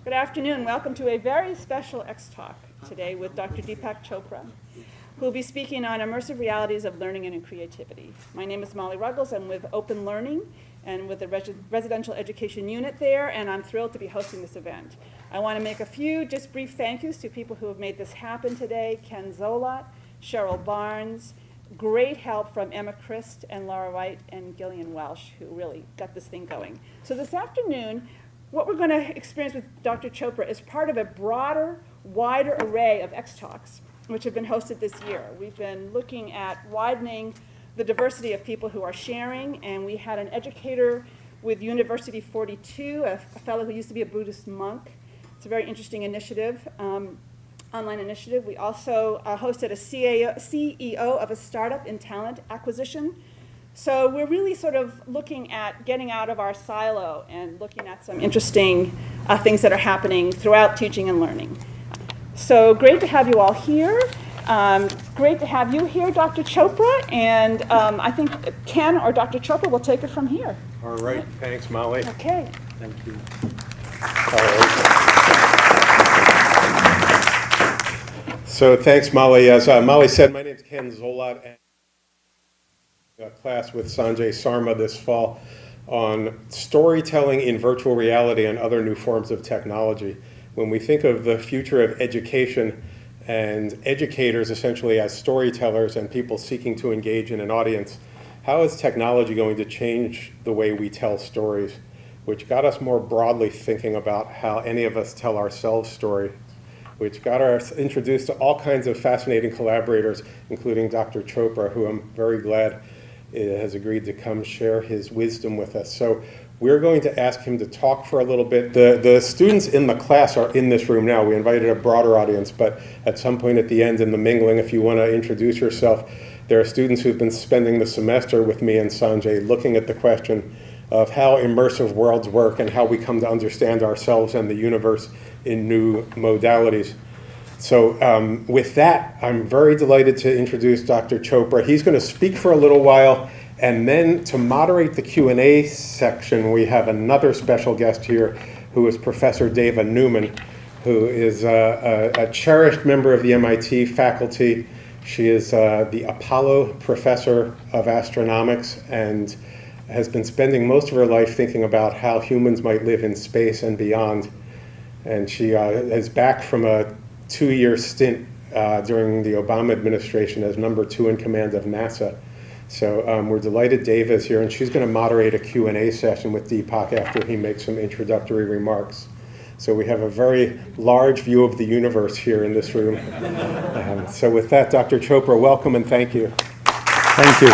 Good afternoon. Welcome to a very special X-Talk today with Dr. Deepak Chopra, who will be speaking on immersive realities of learning and creativity. My name is Molly Ruggles. I'm with Open Learning and with the residential education unit there, and I'm thrilled to be hosting this event. I want to make a few just brief thank yous to people who have made this happen today: Ken Zolot, Cheryl Barnes, great help from Emma Christ and Laura White and Gillian Welsh, who really got this thing going. So this afternoon, what we're going to experience with Dr. Chopra is part of a broader, wider array of X-Talks, which have been hosted this year. We've been looking at widening the diversity of people who are sharing, and we had an educator with University 42, a fellow who used to be a Buddhist monk. It's a very interesting initiative, online initiative. We also hosted a CEO of a startup in talent acquisition. So we're really sort of looking at getting out of our silo and looking at some interesting things that are happening throughout teaching and learning. So great to have you all here. Great to have you here, Dr. Chopra. And I think Ken or Dr. Chopra will take it from here. All right. Thanks, Molly. Okay. Thank you. So thanks, Molly. As Molly said, my name is Ken Zolot, and a class with Sanjay Sarma this fall on storytelling in virtual reality and other new forms of technology. When we think of the future of education and educators essentially as storytellers and people seeking to engage in an audience, how is technology going to change the way we tell stories? Which got us more broadly thinking about how any of us tell ourselves stories, which got us introduced to all kinds of fascinating collaborators, including Dr. Chopra, who I'm very glad has agreed to come share his wisdom with us. So we're going to ask him to talk for a little bit. The students in the class are in this room now. We invited a broader audience, but at some point at the end in the mingling, if you want to introduce yourself, there are students who've been spending the semester with me and Sanjay looking at the question of how immersive worlds work and how we come to understand ourselves and the universe in new modalities. So with that, I'm very delighted to introduce Dr. Chopra. He's going to speak for a little while, and then to moderate the Q&A section, we have another special guest here, who is Professor Deva Newman, who is a cherished member of the MIT faculty. She is the Apollo Professor of Astronomics and has been spending most of her life thinking about how humans might live in space and beyond. And she is back from a 2-year stint during the Obama administration as number 2 in command of NASA. So we're delighted Deva is here, and she's going to moderate a Q&A session with Deepak after he makes some introductory remarks. So we have a very large view of the universe here in this room. So with that, Dr. Chopra, welcome and thank you. Thank you.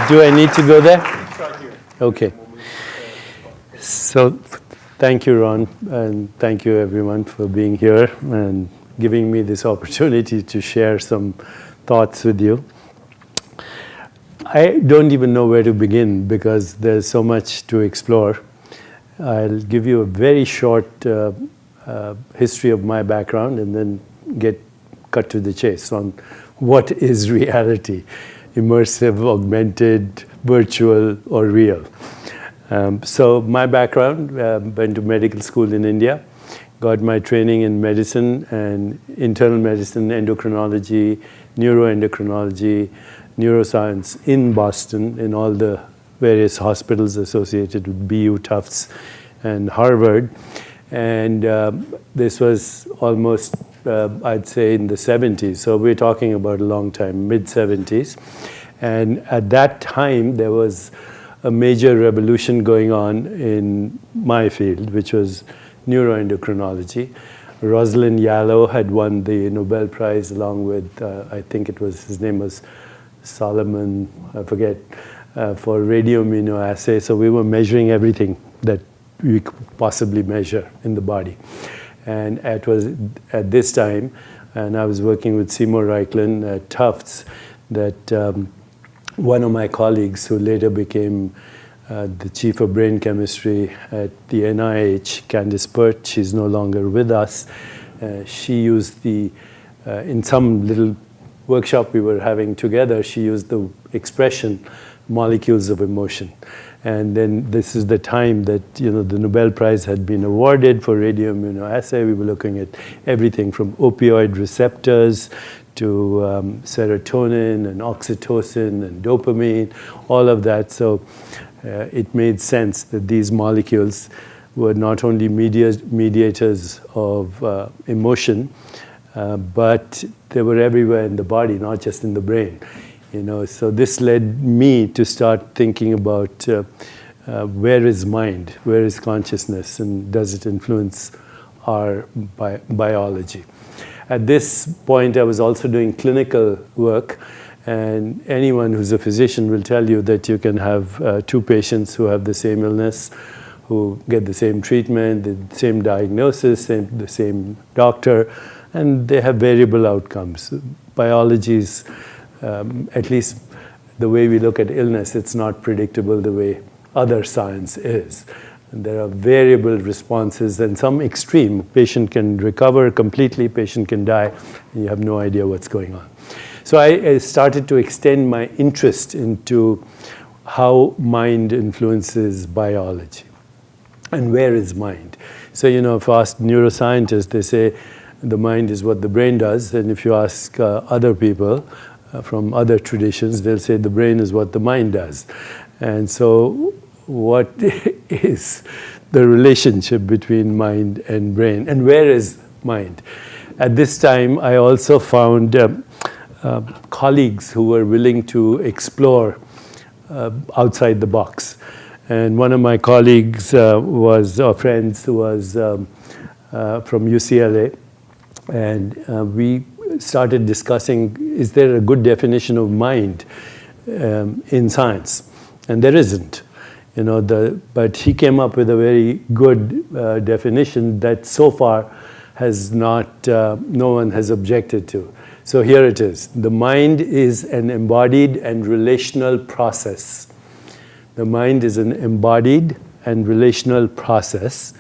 Do I need to go there? Start here. Okay. So thank you, Ron, and thank you everyone for being here and giving me this opportunity to share some thoughts with you. I don't even know where to begin because there's so much to explore. I'll give you a very short history of my background and then cut to the chase on what is reality, immersive, augmented, virtual, or real. So my background, went to medical school in India, got my training in medicine and internal medicine, endocrinology, neuroendocrinology, neuroscience in Boston, in all the various hospitals associated with BU, Tufts, and Harvard. And this was almost, I'd say, in the 70s. So we're talking about a long time, mid-70s. And at that time, there was a major revolution going on in my field, which was neuroendocrinology. Rosalind Yalow had won the Nobel Prize along with, I think his name was Solomon, I forget, for radioimmunoassay. So we were measuring everything that we could possibly measure in the body. And it was at this time, and I was working with Seymour Reichlin at Tufts, that one of my colleagues, who later became the chief of brain chemistry at the NIH, Candice Pert, she's no longer with us. She used in some little workshop we were having together, she used the expression molecules of emotion. And then this is the time that, you know, the Nobel Prize had been awarded for radioimmunoassay. We were looking at everything from opioid receptors to serotonin and oxytocin and dopamine, all of that. So it made sense that these molecules were not only mediators of emotion, but they were everywhere in the body, not just in the brain. You know, so this led me to start thinking about where is mind, where is consciousness, and does it influence our biology? At this point, I was also doing clinical work, and anyone who's a physician will tell you that you can have two patients who have the same illness, who get the same treatment, the same diagnosis, the same doctor, and they have variable outcomes. Biology is, at least the way we look at illness, it's not predictable the way other science is. And there are variable responses and some extreme. Patient can recover completely, patient can die, and you have no idea what's going on. So I started to extend my interest into how mind influences biology. And where is mind? So, you know, if you ask neuroscientists, they say the mind is what the brain does. And if you ask other people from other traditions, they'll say the brain is what the mind does. And so what is the relationship between mind and brain? And where is mind? At this time, I also found colleagues who were willing to explore outside the box. And one of my colleagues friends was from UCLA, and we started discussing, is there a good definition of mind in science? And there isn't. You know, but he came up with a very good definition that so far has not, no one has objected to. So here it is. The mind is an embodied and relational process. The mind is an embodied and relational process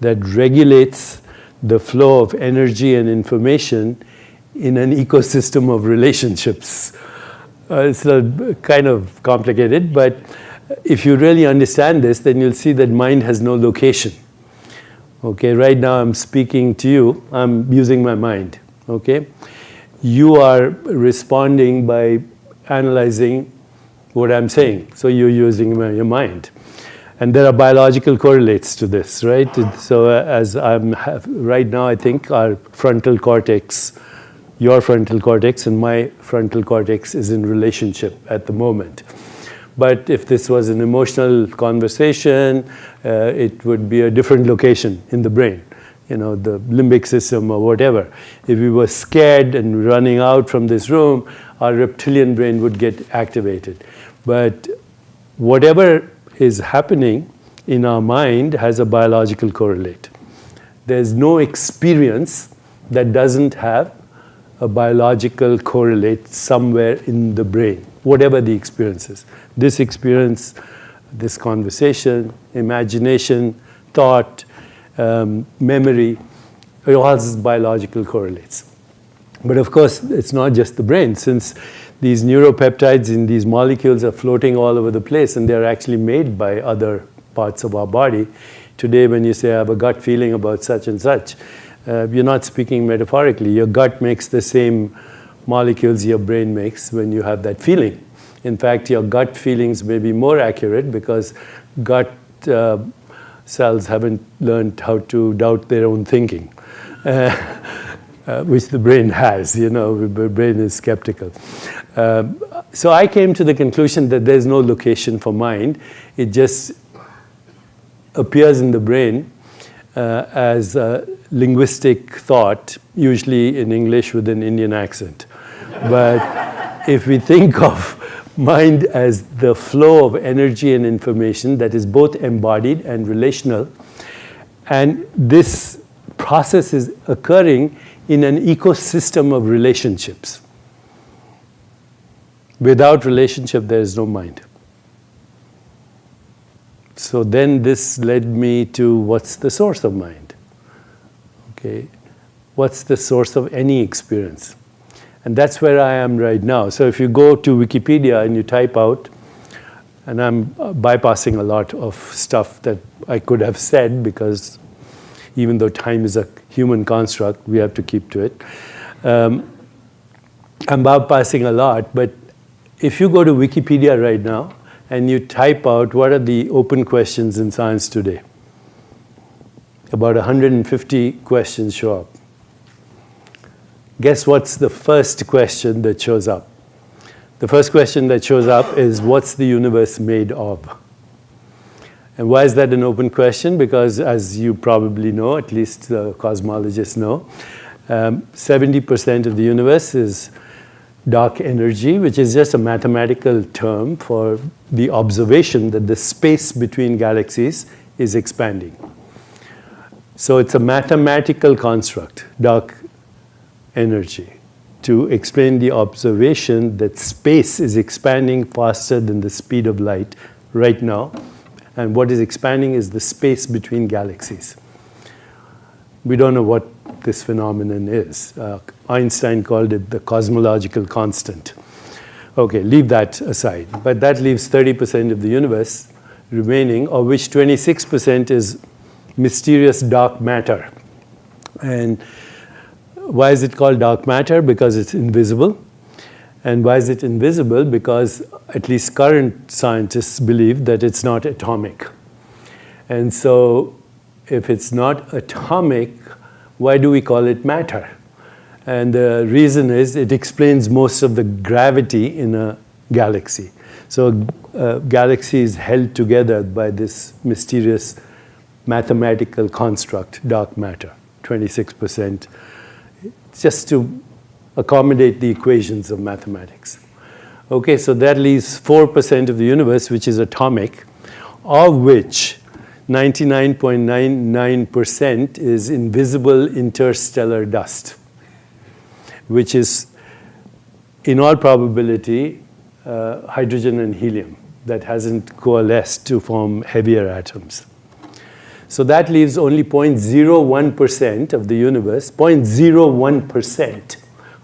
that regulates the flow of energy and information in an ecosystem of relationships. It's kind of complicated, but if you really understand this, then you'll see that mind has no location. Okay, right now I'm speaking to you, I'm using my mind, okay? You are responding by analyzing what I'm saying, so you're using your mind. And there are biological correlates to this, right? So as right now, I think our frontal cortex, your frontal cortex and my frontal cortex is in relationship at the moment. But if this was an emotional conversation, it would be a different location in the brain, you know, the limbic system or whatever. If we were scared and running out from this room, our reptilian brain would get activated. But whatever is happening in our mind has a biological correlate. There's no experience that doesn't have a biological correlate somewhere in the brain, whatever the experience is. This experience, this conversation, imagination, thought, memory, it all has biological correlates. But of course, it's not just the brain, since these neuropeptides in these molecules are floating all over the place, and they're actually made by other parts of our body. Today, when you say, I have a gut feeling about such and such, you're not speaking metaphorically. Your gut makes the same molecules your brain makes when you have that feeling. In fact, your gut feelings may be more accurate because gut cells haven't learned how to doubt their own thinking, which the brain has. You know, the brain is skeptical. So I came to the conclusion that there's no location for mind. It just appears in the brain as a linguistic thought, usually in English with an Indian accent. But if we think of mind as the flow of energy and information that is both embodied and relational, and this process is occurring in an ecosystem of relationships. Without relationship, there is no mind. So then this led me to what's the source of mind? Okay, what's the source of any experience? And that's where I am right now. So if you go to Wikipedia and you type out And I'm bypassing a lot of stuff that I could have said, because even though time is a human construct, we have to keep to it. I'm bypassing a lot, but if you go to Wikipedia right now and you type out what are the open questions in science today, about 150 questions show up. Guess what's the first question that shows up? The first question that shows up is, what's the universe made of? And why is that an open question? Because as you probably know, at least the cosmologists know, 70% of the universe is dark energy, which is just a mathematical term for the observation that the space between galaxies is expanding. So it's a mathematical construct, dark energy, to explain the observation that space is expanding faster than the speed of light right now. And what is expanding is the space between galaxies. We don't know what this phenomenon is. Einstein called it the cosmological constant. Okay, leave that aside. But that leaves 30% of the universe remaining, of which 26% is mysterious dark matter. And why is it called dark matter? Because it's invisible. And why is it invisible? Because at least current scientists believe that it's not atomic. And so if it's not atomic, why do we call it matter? And the reason is it explains most of the gravity in a galaxy. So a galaxy is held together by this mysterious mathematical construct, dark matter, 26%, just to accommodate the equations of mathematics. Okay, so that leaves 4% of the universe, which is atomic, of which 99.99% is invisible interstellar dust, which is, in all probability, hydrogen and helium that hasn't coalesced to form heavier atoms. So that leaves only 0.01% of the universe, 0.01%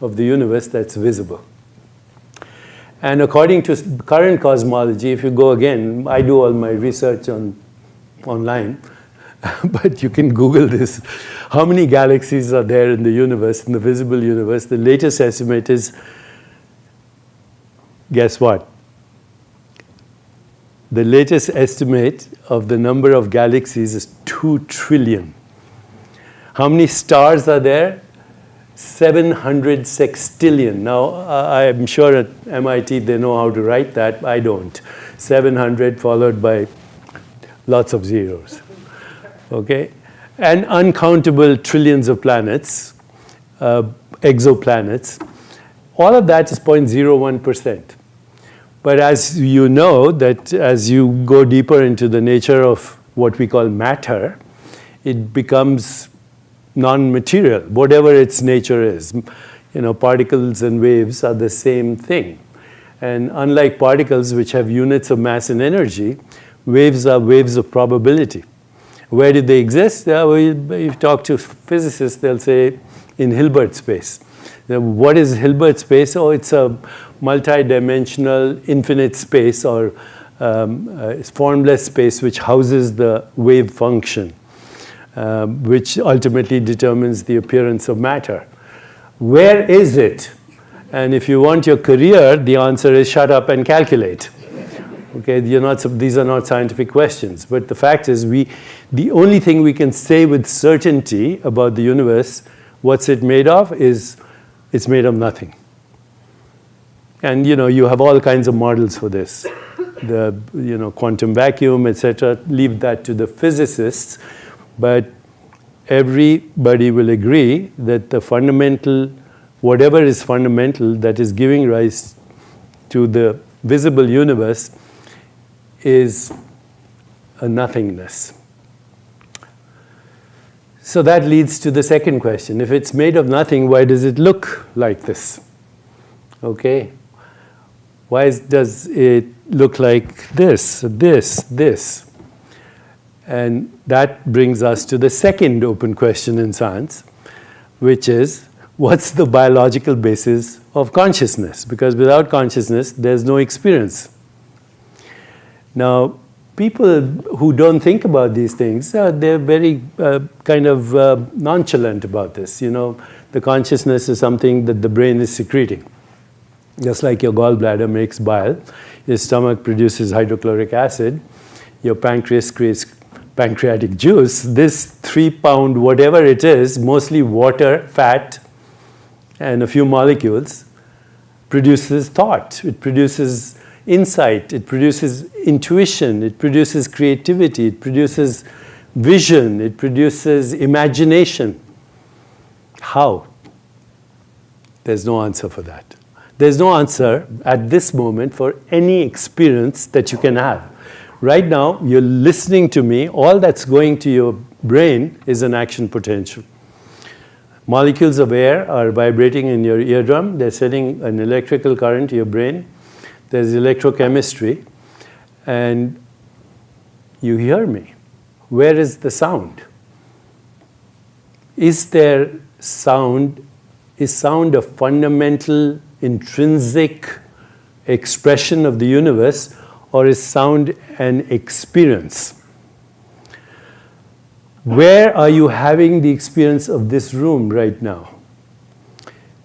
of the universe that's visible. And according to current cosmology, if you go again, I do all my research online, but you can Google this. How many galaxies are there in the universe, in the visible universe? The latest estimate is, guess what? The latest estimate of the number of galaxies is 2 trillion. How many stars are there? 700 sextillion. Now, I'm sure at MIT they know how to write that. I don't. 700 followed by lots of zeros. Okay? And uncountable trillions of planets, exoplanets. All of that is 0.01%. But as you know, that as you go deeper into the nature of what we call matter, it becomes non-material, whatever its nature is. You know, particles and waves are the same thing. And unlike particles, which have units of mass and energy, waves are waves of probability. Where do they exist? If you talk to physicists, they'll say in Hilbert space. What is Hilbert space? Oh, it's a multi-dimensional infinite space, or formless space, which houses the wave function, which ultimately determines the appearance of matter. Where is it? And if you want your career, the answer is shut up and calculate. Okay, these are not scientific questions. But the fact is, the only thing we can say with certainty about the universe, what's it made of, is it's made of nothing. And you have all kinds of models for this. The quantum vacuum, etc. Leave that to the physicists. But everybody will agree that the fundamental, whatever is fundamental that is giving rise to the visible universe, is a nothingness. So that leads to the second question. If it's made of nothing, why does it look like this? Okay. Why does it look like this, this? And that brings us to the second open question in science, which is, what's the biological basis of consciousness? Because without consciousness, there's no experience. Now, people who don't think about these things, they're very kind of nonchalant about this. You know, the consciousness is something that the brain is secreting. Just like your gallbladder makes bile, your stomach produces hydrochloric acid, your pancreas creates pancreatic juice. This 3-pound whatever it is, mostly water, fat, and a few molecules, produces thought. It produces insight. It produces intuition. It produces creativity. It produces vision. It produces imagination. How? There's no answer for that. There's no answer at this moment for any experience that you can have. Right now, you're listening to me. All that's going to your brain is an action potential. Molecules of air are vibrating in your eardrum. They're sending an electrical current to your brain. There's electrochemistry. And you hear me. Where is the sound? Is there sound? Is sound a fundamental, intrinsic expression of the universe, or is sound an experience? Where are you having the experience of this room right now?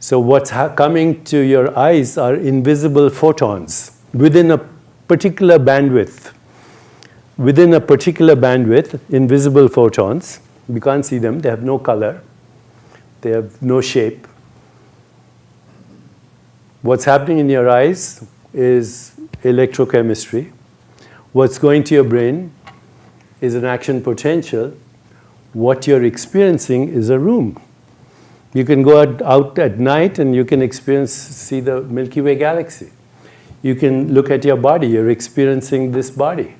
So what's coming to your eyes are invisible photons within a particular bandwidth. Within a particular bandwidth, invisible photons. We can't see them. They have no color. They have no shape. What's happening in your eyes is electrochemistry. What's going to your brain is an action potential. What you're experiencing is a room. You can go out at night and you can see the Milky Way galaxy. You can look at your body. You're experiencing this body.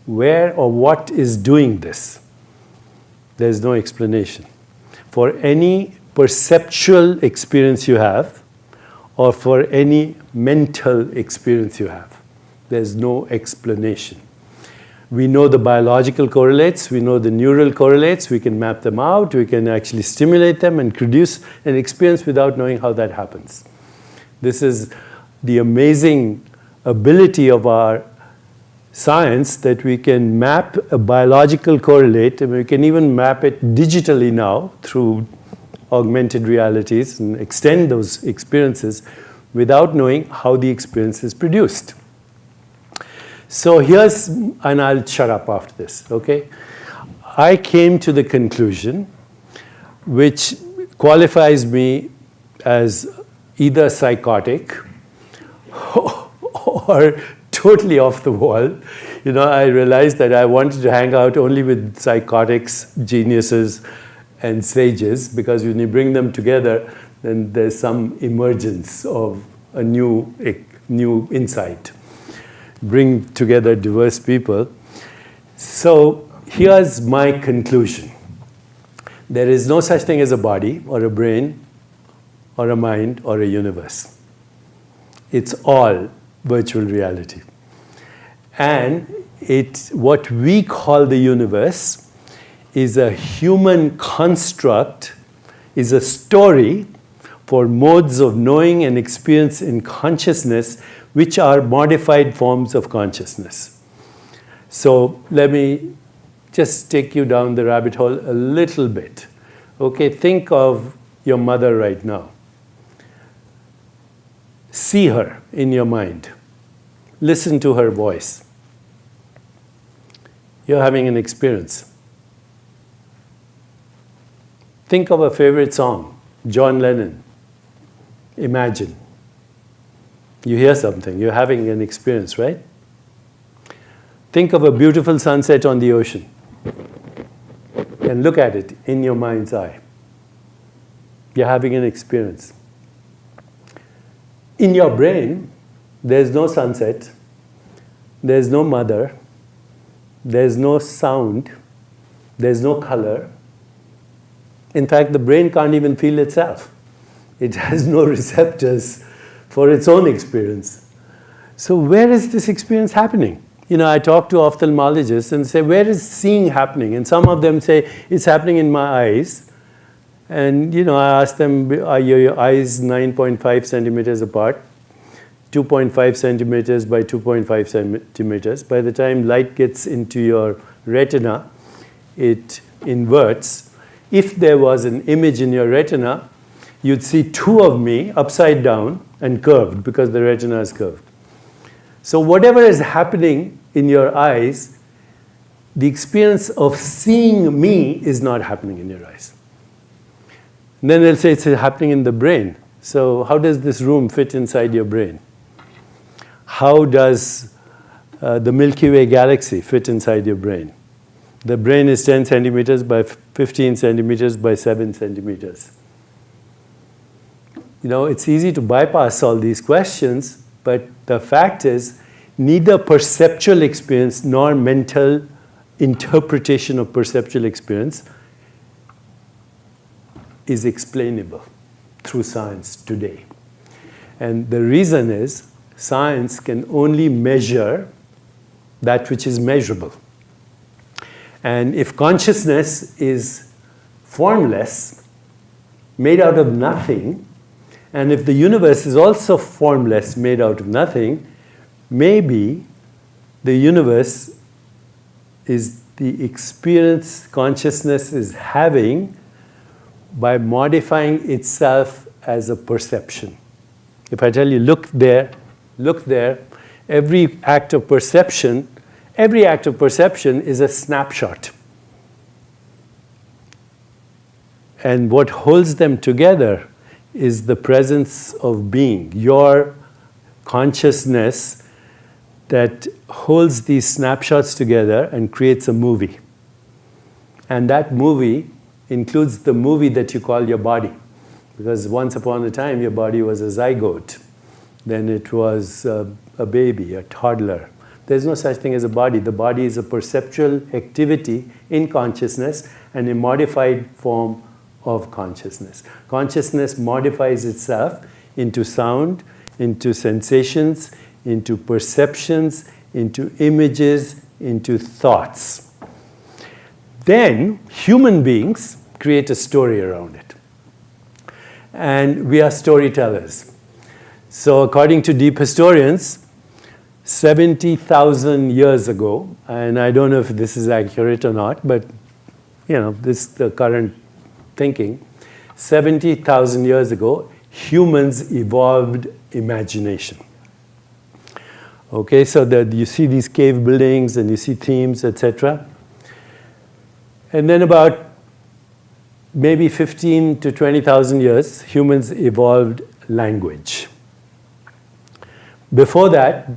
Where or what is doing this? There's no explanation. For any perceptual experience you have, or for any mental experience you have, there's no explanation. We know the biological correlates, we know the neural correlates, we can map them out, we can actually stimulate them and produce an experience without knowing how that happens. This is the amazing ability of our science, that we can map a biological correlate, and we can even map it digitally now through augmented realities and extend those experiences without knowing how the experience is produced. So here's, and I'll shut up after this, okay? I came to the conclusion, which qualifies me as either psychotic or totally off the wall. You know, I realized that I wanted to hang out only with psychotics, geniuses, and sages, because when you bring them together, then there's some emergence of a new insight. Bring together diverse people. So here's my conclusion. There is no such thing as a body or a brain or a mind or a universe. It's all virtual reality. And what we call the universe is a human construct, is a story for modes of knowing and experience in consciousness, which are modified forms of consciousness. So let me just take you down the rabbit hole a little bit. Okay, think of your mother right now. See her in your mind. Listen to her voice. You're having an experience. Think of a favorite song, John Lennon. Imagine. You hear something, you're having an experience, right? Think of a beautiful sunset on the ocean and look at it in your mind's eye. You're having an experience. In your brain, there's no sunset, there's no mother, there's no sound, there's no color. In fact, the brain can't even feel itself. It has no receptors for its own experience. So where is this experience happening? You know, I talk to ophthalmologists and say, where is seeing happening? And some of them say, it's happening in my eyes. And, you know, I ask them, are your eyes 9.5 centimeters apart? 2.5 centimeters by 2.5 centimeters. By the time light gets into your retina, it inverts. If there was an image in your retina, you'd see two of me upside down and curved because the retina is curved. So whatever is happening in your eyes, the experience of seeing me is not happening in your eyes. And then they'll say it's happening in the brain. So how does this room fit inside your brain? How does the Milky Way galaxy fit inside your brain? The brain is 10 centimeters by 15 centimeters by 7 centimeters. You know, it's easy to bypass all these questions, but the fact is, neither perceptual experience nor mental interpretation of perceptual experience is explainable through science today. And the reason is, science can only measure that which is measurable. And if consciousness is formless, made out of nothing, and if the universe is also formless, made out of nothing, maybe the universe is the experience consciousness is having by modifying itself as a perception. If I tell you, look there, every act of perception is a snapshot. And what holds them together is the presence of being, your consciousness that holds these snapshots together and creates a movie. And that movie includes the movie that you call your body. Because once upon a time, your body was a zygote. Then it was a baby, a toddler. There's no such thing as a body. The body is a perceptual activity in consciousness and a modified form of consciousness. Consciousness modifies itself into sound, into sensations, into perceptions, into images, into thoughts. Then human beings create a story around it. And we are storytellers. So according to deep historians, 70,000 years ago, and I don't know if this is accurate or not, but you know, this is the current thinking, 70,000 years ago, humans evolved imagination. Okay, so that you see these cave buildings and you see themes, etc. And then about maybe 15 to 20,000 years, humans evolved language. Before that,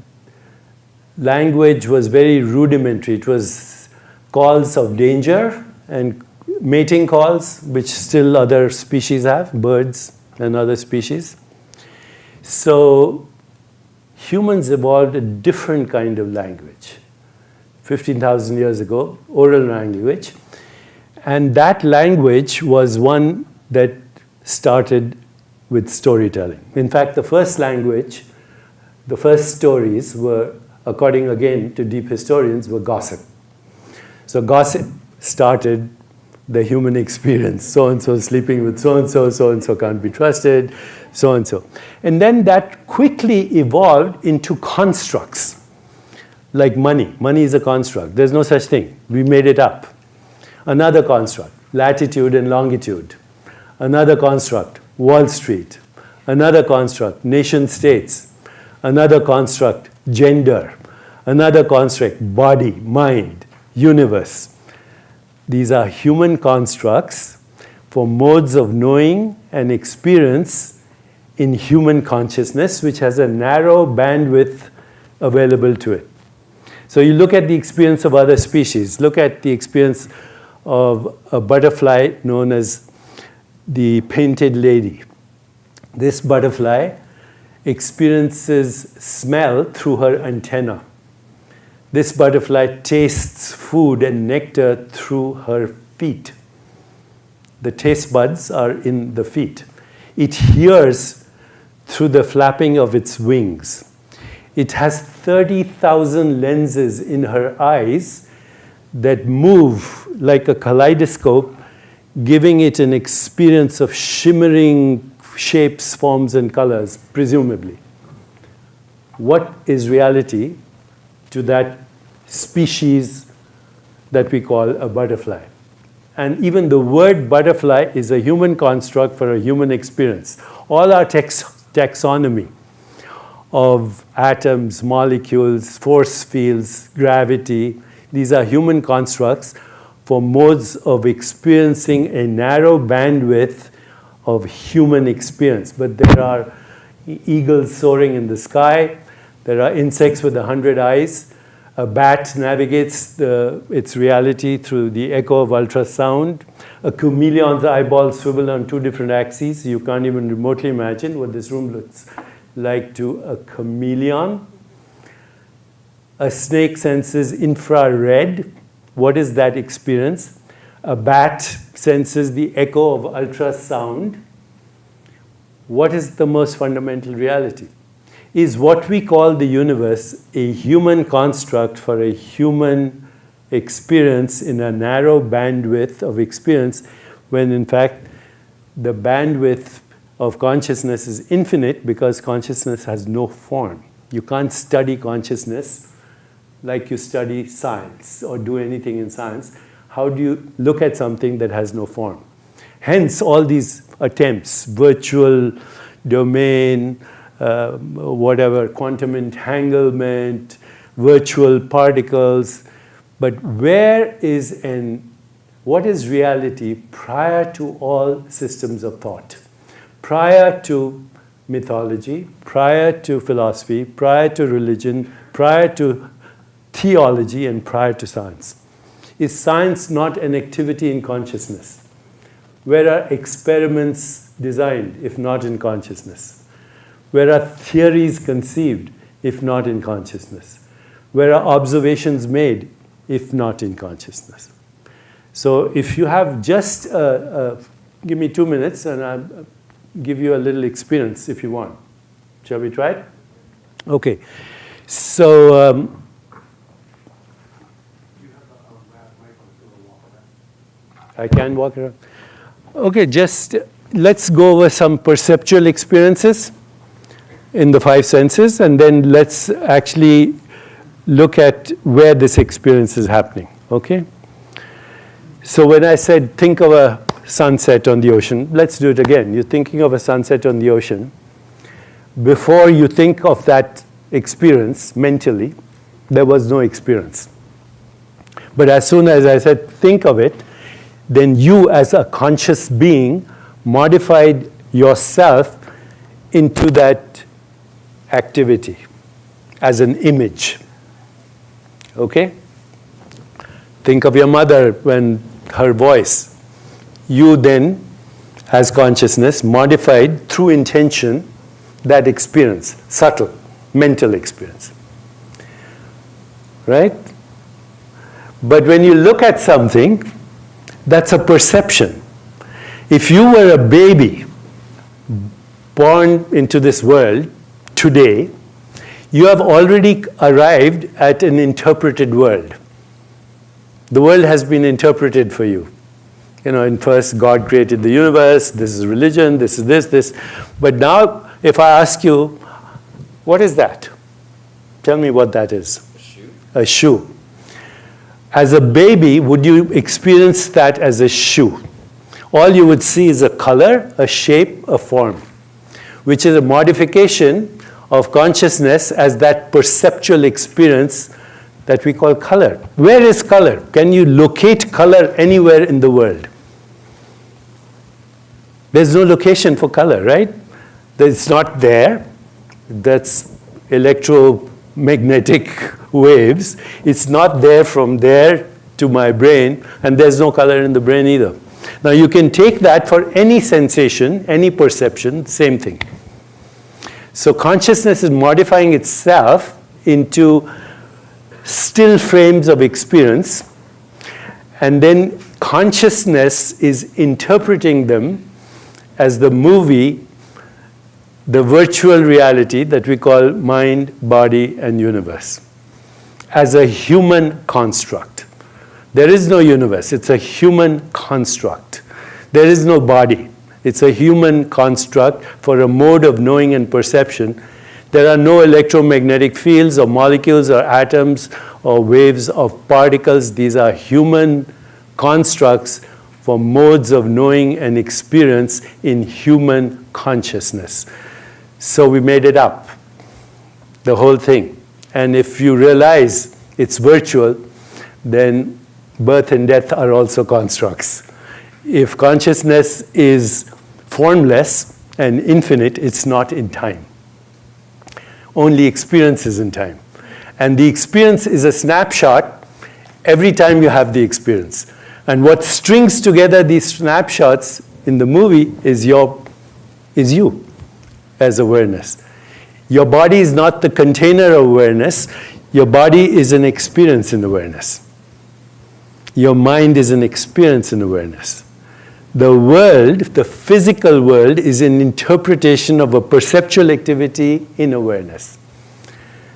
language was very rudimentary. It was calls of danger and mating calls, which still other species have, birds and other species. So humans evolved a different kind of language. 15,000 years ago, oral language. And that language was one that started with storytelling. In fact, the first language, the first stories were, according again to deep historians, were gossip. So gossip started the human experience. So-and-so sleeping with so-and-so, so-and-so can't be trusted, so-and-so. And then that quickly evolved into constructs, like money. Money is a construct. There's no such thing. We made it up. Another construct, latitude and longitude. Another construct, Wall Street. Another construct, nation states. Another construct, gender. Another construct, body, mind, universe. These are human constructs for modes of knowing and experience in human consciousness, which has a narrow bandwidth available to it. So you look at the experience of other species. Look at the experience of a butterfly known as the painted lady. This butterfly experiences smell through her antenna. This butterfly tastes food and nectar through her feet. The taste buds are in the feet. It hears through the flapping of its wings. It has 30,000 lenses in her eyes that move like a kaleidoscope, giving it an experience of shimmering shapes, forms, and colors, presumably. what is reality to that species that we call a butterfly. And even the word butterfly is a human construct for a human experience. All our taxonomy of atoms, molecules, force fields, gravity, these are human constructs for modes of experiencing a narrow bandwidth of human experience. But there are eagles soaring in the sky, there are insects with 100 eyes, a bat navigates its reality through the echo of ultrasound. A chameleon's eyeballs swivel on 2 different axes. You can't even remotely imagine what this room looks like to a chameleon. A snake senses infrared. What is that experience? A bat senses the echo of ultrasound. What is the most fundamental reality? Is what we call the universe a human construct for a human experience in a narrow bandwidth of experience, when in fact the bandwidth of consciousness is infinite because consciousness has no form. You can't study consciousness like you study science or do anything in science. How do you look at something that has no form? Hence all these attempts, virtual domain, whatever, quantum entanglement, virtual particles. But what is reality prior to all systems of thought? Prior to mythology, prior to philosophy, prior to religion, prior to theology, and prior to science? Is science not an activity in consciousness? Where are experiments designed, if not in consciousness? Where are theories conceived, if not in consciousness? Where are observations made, if not in consciousness? So if you have just, give me 2 minutes and I'll give you a little experience if you want. Shall we try it? Okay. So, I can walk around. Okay, just let's go over some perceptual experiences in the 5 senses, and then let's actually look at where this experience is happening, okay? So when I said think of a sunset on the ocean, let's do it again. You're thinking of a sunset on the ocean. Before you think of that experience mentally, there was no experience. But as soon as I said think of it, then you as a conscious being modified yourself into that activity as an image. Okay? Think of your mother when her voice. You then, as consciousness, modified through intention that experience, subtle, mental experience. Right? But when you look at something, that's a perception. If you were a baby born into this world today, you have already arrived at an interpreted world. The world has been interpreted for you. You know, in first God created the universe, this is religion, this is this. But now, if I ask you, what is that? Tell me what that is. A shoe. A shoe. As a baby, would you experience that as a shoe? All you would see is a color, a shape, a form, which is a modification of consciousness as that perceptual experience that we call color. Where is color? Can you locate color anywhere in the world? There's no location for color, right? It's not there. That's electromagnetic waves. It's not there from there to my brain, and there's no color in the brain either. Now you can take that for any sensation, any perception, same thing. So consciousness is modifying itself into still frames of experience, and then consciousness is interpreting them as the movie, the virtual reality that we call mind, body, and universe, as a human construct. There is no universe, it's a human construct. There is no body, it's a human construct for a mode of knowing and perception There are no electromagnetic fields or molecules or atoms or waves of particles. These are human constructs for modes of knowing and experience in human consciousness. So we made it up, the whole thing. And if you realize it's virtual, then birth and death are also constructs. If consciousness is formless and infinite, it's not in time. Only experience is in time. And the experience is a snapshot every time you have the experience. And what strings together these snapshots in the movie is you as awareness. Your body is not the container of awareness. Your body is an experience in awareness. Your mind is an experience in awareness. The world, the physical world, is an interpretation of a perceptual activity in awareness.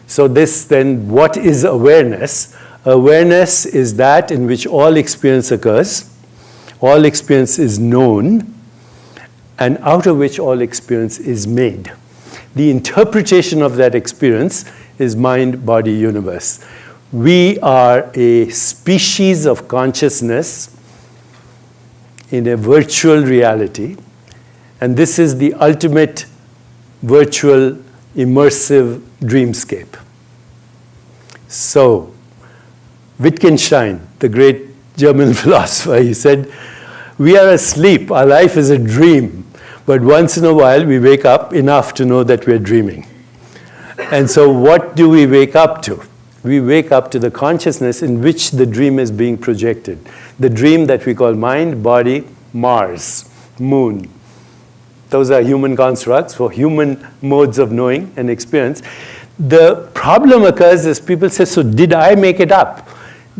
So this then, what is awareness? Awareness is that in which all experience occurs, all experience is known, and out of which all experience is made. The interpretation of that experience is mind, body, universe. We are a species of consciousness in a virtual reality, and this is the ultimate virtual immersive dreamscape. So, Wittgenstein, the great German philosopher, he said, we are asleep, our life is a dream, but once in a while we wake up enough to know that we're dreaming. And so what do we wake up to? We wake up to the consciousness in which the dream is being projected. The dream that we call mind, body, Mars, moon. Those are human constructs for human modes of knowing and experience. The problem occurs is people say, so did I make it up?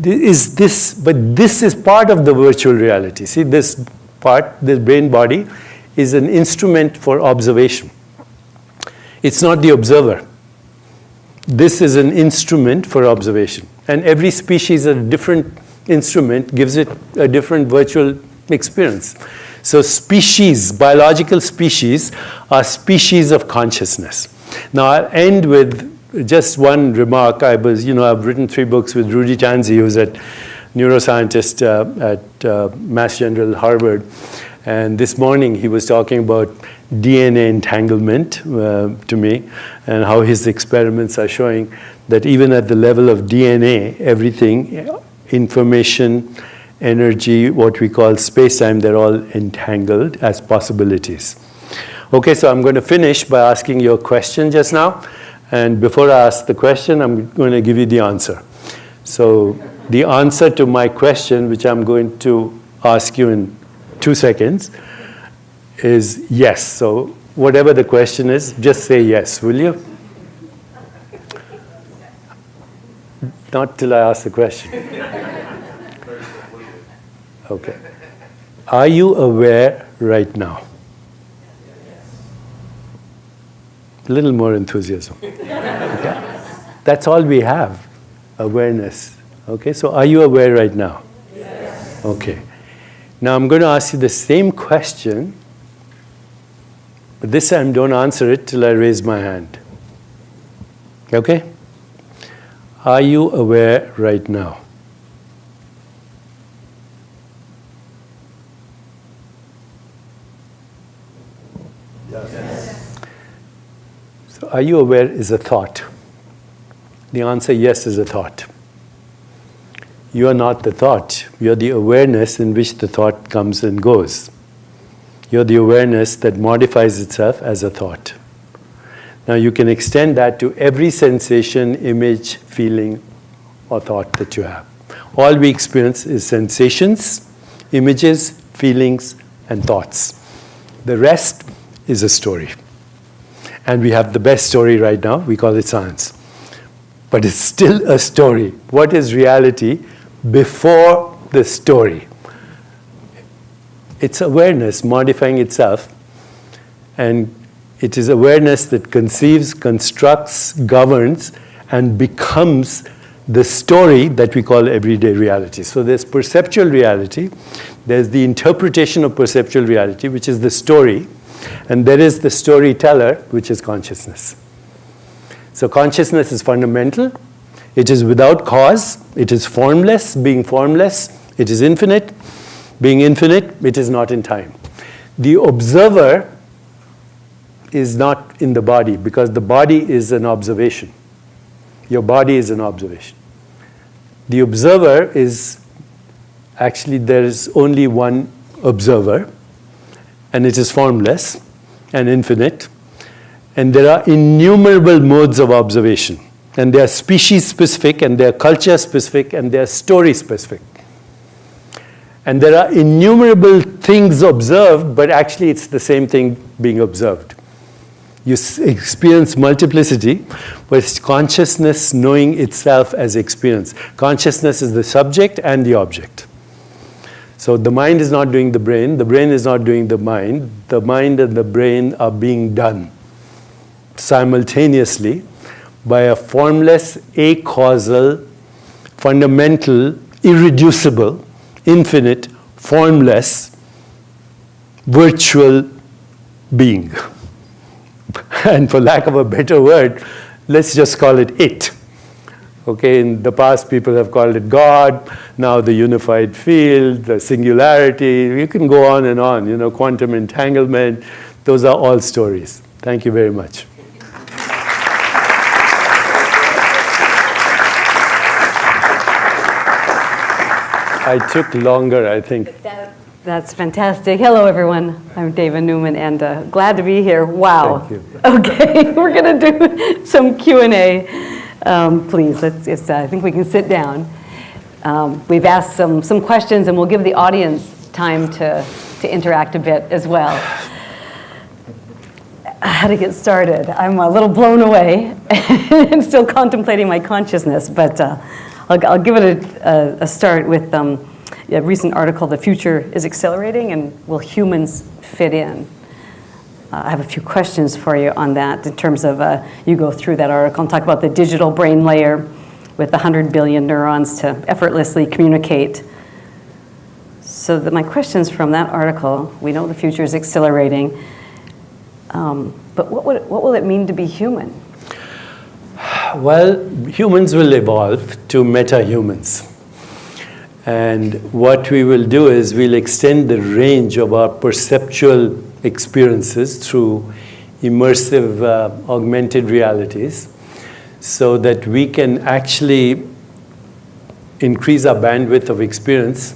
Is this, but this is part of the virtual reality. See, this part, this brain body, is an instrument for observation. It's not the observer. This is an instrument for observation. And every species, a different instrument, gives it a different virtual experience. So species, biological species, are species of consciousness. Now I'll end with just one remark. I've written 3 books with Rudy Tanzi, who's a neuroscientist at Mass General Harvard. And this morning he was talking about DNA entanglement to me, and how his experiments are showing that even at the level of DNA, everything, information, energy, what we call space-time, they're all entangled as possibilities. Okay, so I'm going to finish by asking you a question just now. And before I ask the question, I'm going to give you the answer. So the answer to my question, which I'm going to ask you in 2 seconds, is yes. So whatever the question is, just say yes, will you? Not till I ask the question. Okay. Are you aware right now? A little more enthusiasm. Okay. That's all we have, awareness. Okay, so are you aware right now? Yes. Okay. Now I'm going to ask you the same question, but this time don't answer it till I raise my hand. Okay? Are you aware right now? Yes. So are you aware is a thought. The answer yes is a thought. You are not the thought. You are the awareness in which the thought comes and goes. You're the awareness that modifies itself as a thought. Now you can extend that to every sensation, image, feeling, or thought that you have. All we experience is sensations, images, feelings, and thoughts. The rest is a story. And we have the best story right now. We call it science. But it's still a story. What is reality before the story? It's awareness modifying itself, and it is awareness that conceives, constructs, governs, and becomes the story that we call everyday reality. So there's perceptual reality, there's the interpretation of perceptual reality, which is the story, and there is the storyteller, which is consciousness. So consciousness is fundamental. It is without cause. It is formless, being formless. It is infinite. Being infinite, it is not in time. The observer is not in the body because the body is an observation. Your body is an observation. The observer is, actually there is only one observer, and it is formless and infinite. And there are innumerable modes of observation. And they are species specific, and they are culture specific, and they are story specific. And there are innumerable things observed, but actually it's the same thing being observed. You experience multiplicity, but it's consciousness knowing itself as experience. Consciousness is the subject and the object. So the mind is not doing the brain is not doing the mind and the brain are being done simultaneously by a formless, acausal, fundamental, irreducible, infinite, formless, virtual being. And for lack of a better word, let's just call it it. Okay, in the past people have called it God, now the unified field, the singularity, you can go on and on, quantum entanglement, those are all stories. Thank you very much. I took longer, I think. That's fantastic. Hello, everyone. I'm David Newman, and glad to be here. Wow. Thank you. Okay, we're going to do some Q&A. Please, I think we can sit down. We've asked some questions, and we'll give the audience time to interact a bit as well. How to get started? I'm a little blown away and still contemplating my consciousness, but I'll give it a start with a recent article, "The Future is Accelerating, and Will Humans Fit In?" I have a few questions for you on that in terms of, you go through that article and talk about the digital brain layer with 100 billion neurons to effortlessly communicate. So my questions from that article, we know the future is accelerating, but what will it mean to be human? Well, humans will evolve to meta-humans. And what we will do is we'll extend the range of our perceptual experiences through immersive augmented realities so that we can actually increase our bandwidth of experience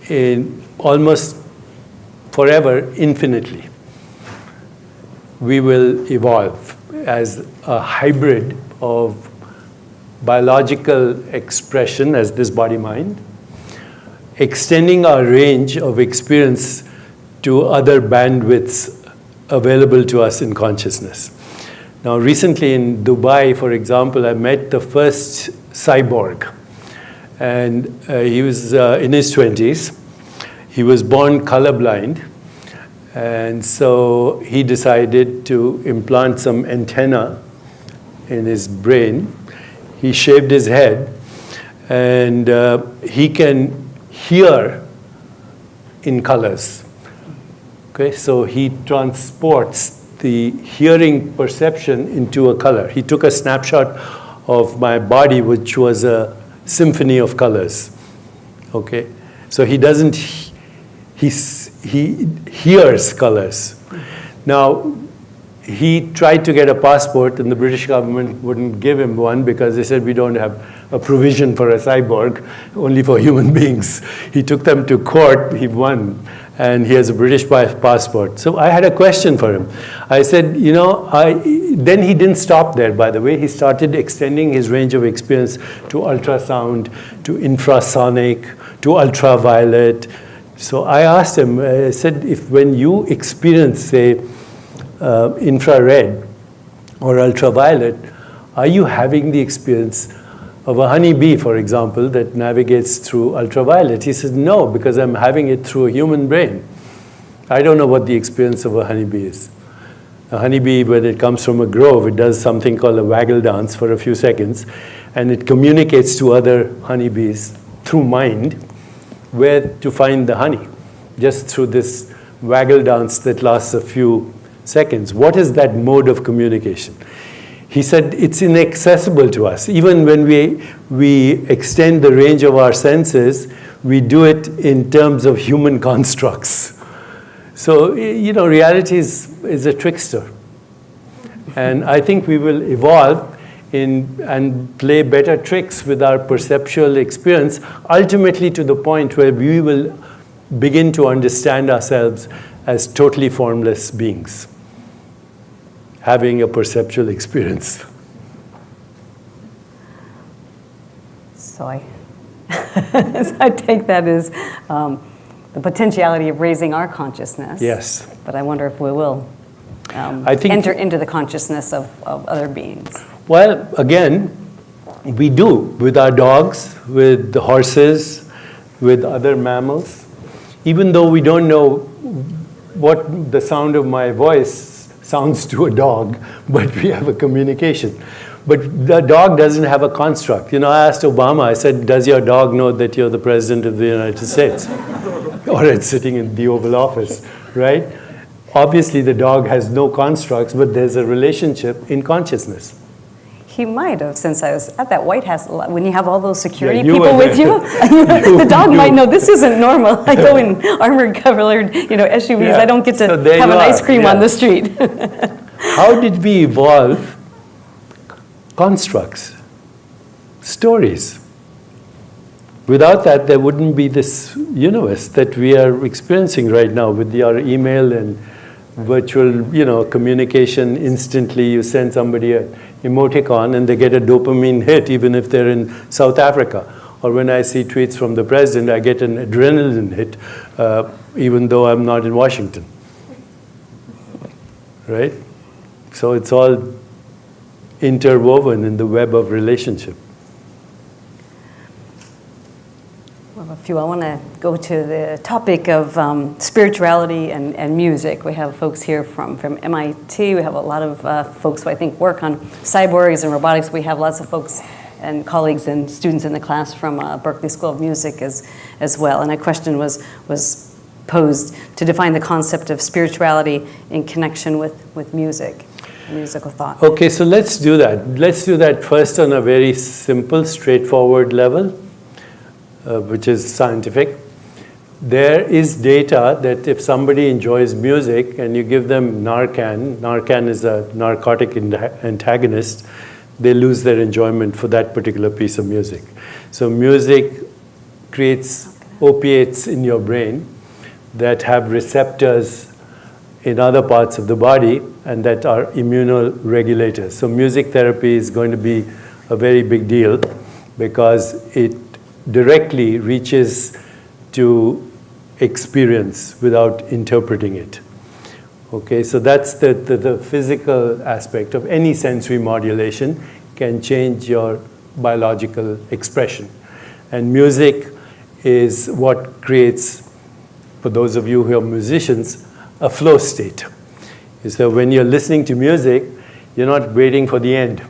in almost forever, infinitely. We will evolve as a hybrid of biological expression as this body-mind, extending our range of experience to other bandwidths available to us in consciousness. Now, recently in Dubai, for example, I met the first cyborg. And he was in his 20s. He was born colorblind. And so he decided to implant some antenna in his brain. He shaved his head, and he can hear in colors. Okay, so he transports the hearing perception into a color. He took a snapshot of my body, which was a symphony of colors. Okay, so he doesn't, he hears colors. Now, he tried to get a passport, and the British government wouldn't give him one because they said we don't have a provision for a cyborg, only for human beings. He took them to court, he won, and he has a British passport. So I had a question for him. I said, then he didn't stop there, by the way. He started extending his range of experience to ultrasound, to infrasonic, to ultraviolet. So I asked him, I said, when you experience, say, infrared or ultraviolet, are you having the experience of a honeybee, for example, that navigates through ultraviolet? He said, no, because I'm having it through a human brain. I don't know what the experience of a honeybee is. A honeybee, when it comes from a grove, it does something called a waggle dance for a few seconds, and it communicates to other honeybees through mind where to find the honey, just through this waggle dance that lasts a few seconds. What is that mode of communication? He said it's inaccessible to us. Even when we extend the range of our senses, we do it in terms of human constructs. So, reality is a trickster. And I think we will evolve and play better tricks with our perceptual experience, ultimately to the point where we will begin to understand ourselves as totally formless beings, having a perceptual experience. So I take that as the potentiality of raising our consciousness. Yes. But I wonder if we will I think enter into the consciousness of other beings. Well, again, we do with our dogs, with the horses, with other mammals. Even though we don't know what the sound of my voice sounds to a dog, but we have a communication. But the dog doesn't have a construct. I asked Obama, I said, does your dog know that you're the President of the United States? Or it's sitting in the Oval Office, right? Obviously, the dog has no constructs, but there's a relationship in consciousness. He might have, since I was at that White House, when you have all those security Yeah, you people were with you, there. the dog might know this isn't normal. I go in armored colored, SUVs. Yeah. I don't get to So there have you an ice are. cream on Yeah. the street. How did we evolve? Constructs, stories. Without that, there wouldn't be this universe that we are experiencing right now with our email and virtual, communication. Instantly, you send somebody an emoticon and they get a dopamine hit, even if they're in South Africa. Or when I see tweets from the president, I get an adrenaline hit, even though I'm not in Washington. Right? So it's all interwoven in the web of relationship. Well, if you want to go to the topic of spirituality and music, we have folks here from MIT. We have a lot of folks who I think work on cyborgs and robotics. We have lots of folks and colleagues and students in the class from Berklee School of Music as well. And a question was posed to define the concept of spirituality in connection with music, musical thought. Okay, so let's do that. Let's do that first on a very simple, straightforward level, which is scientific. There is data that if somebody enjoys music and you give them Narcan is a narcotic antagonist, they lose their enjoyment for that particular piece of music. So music creates opiates in your brain that have receptors in other parts of the body and that are immunoregulators. So music therapy is going to be a very big deal because it directly reaches to experience without interpreting it. Okay, so that's the physical aspect of any sensory modulation can change your biological expression. And music is what creates, for those of you who are musicians, a flow state. So when you're listening to music, you're not waiting for the end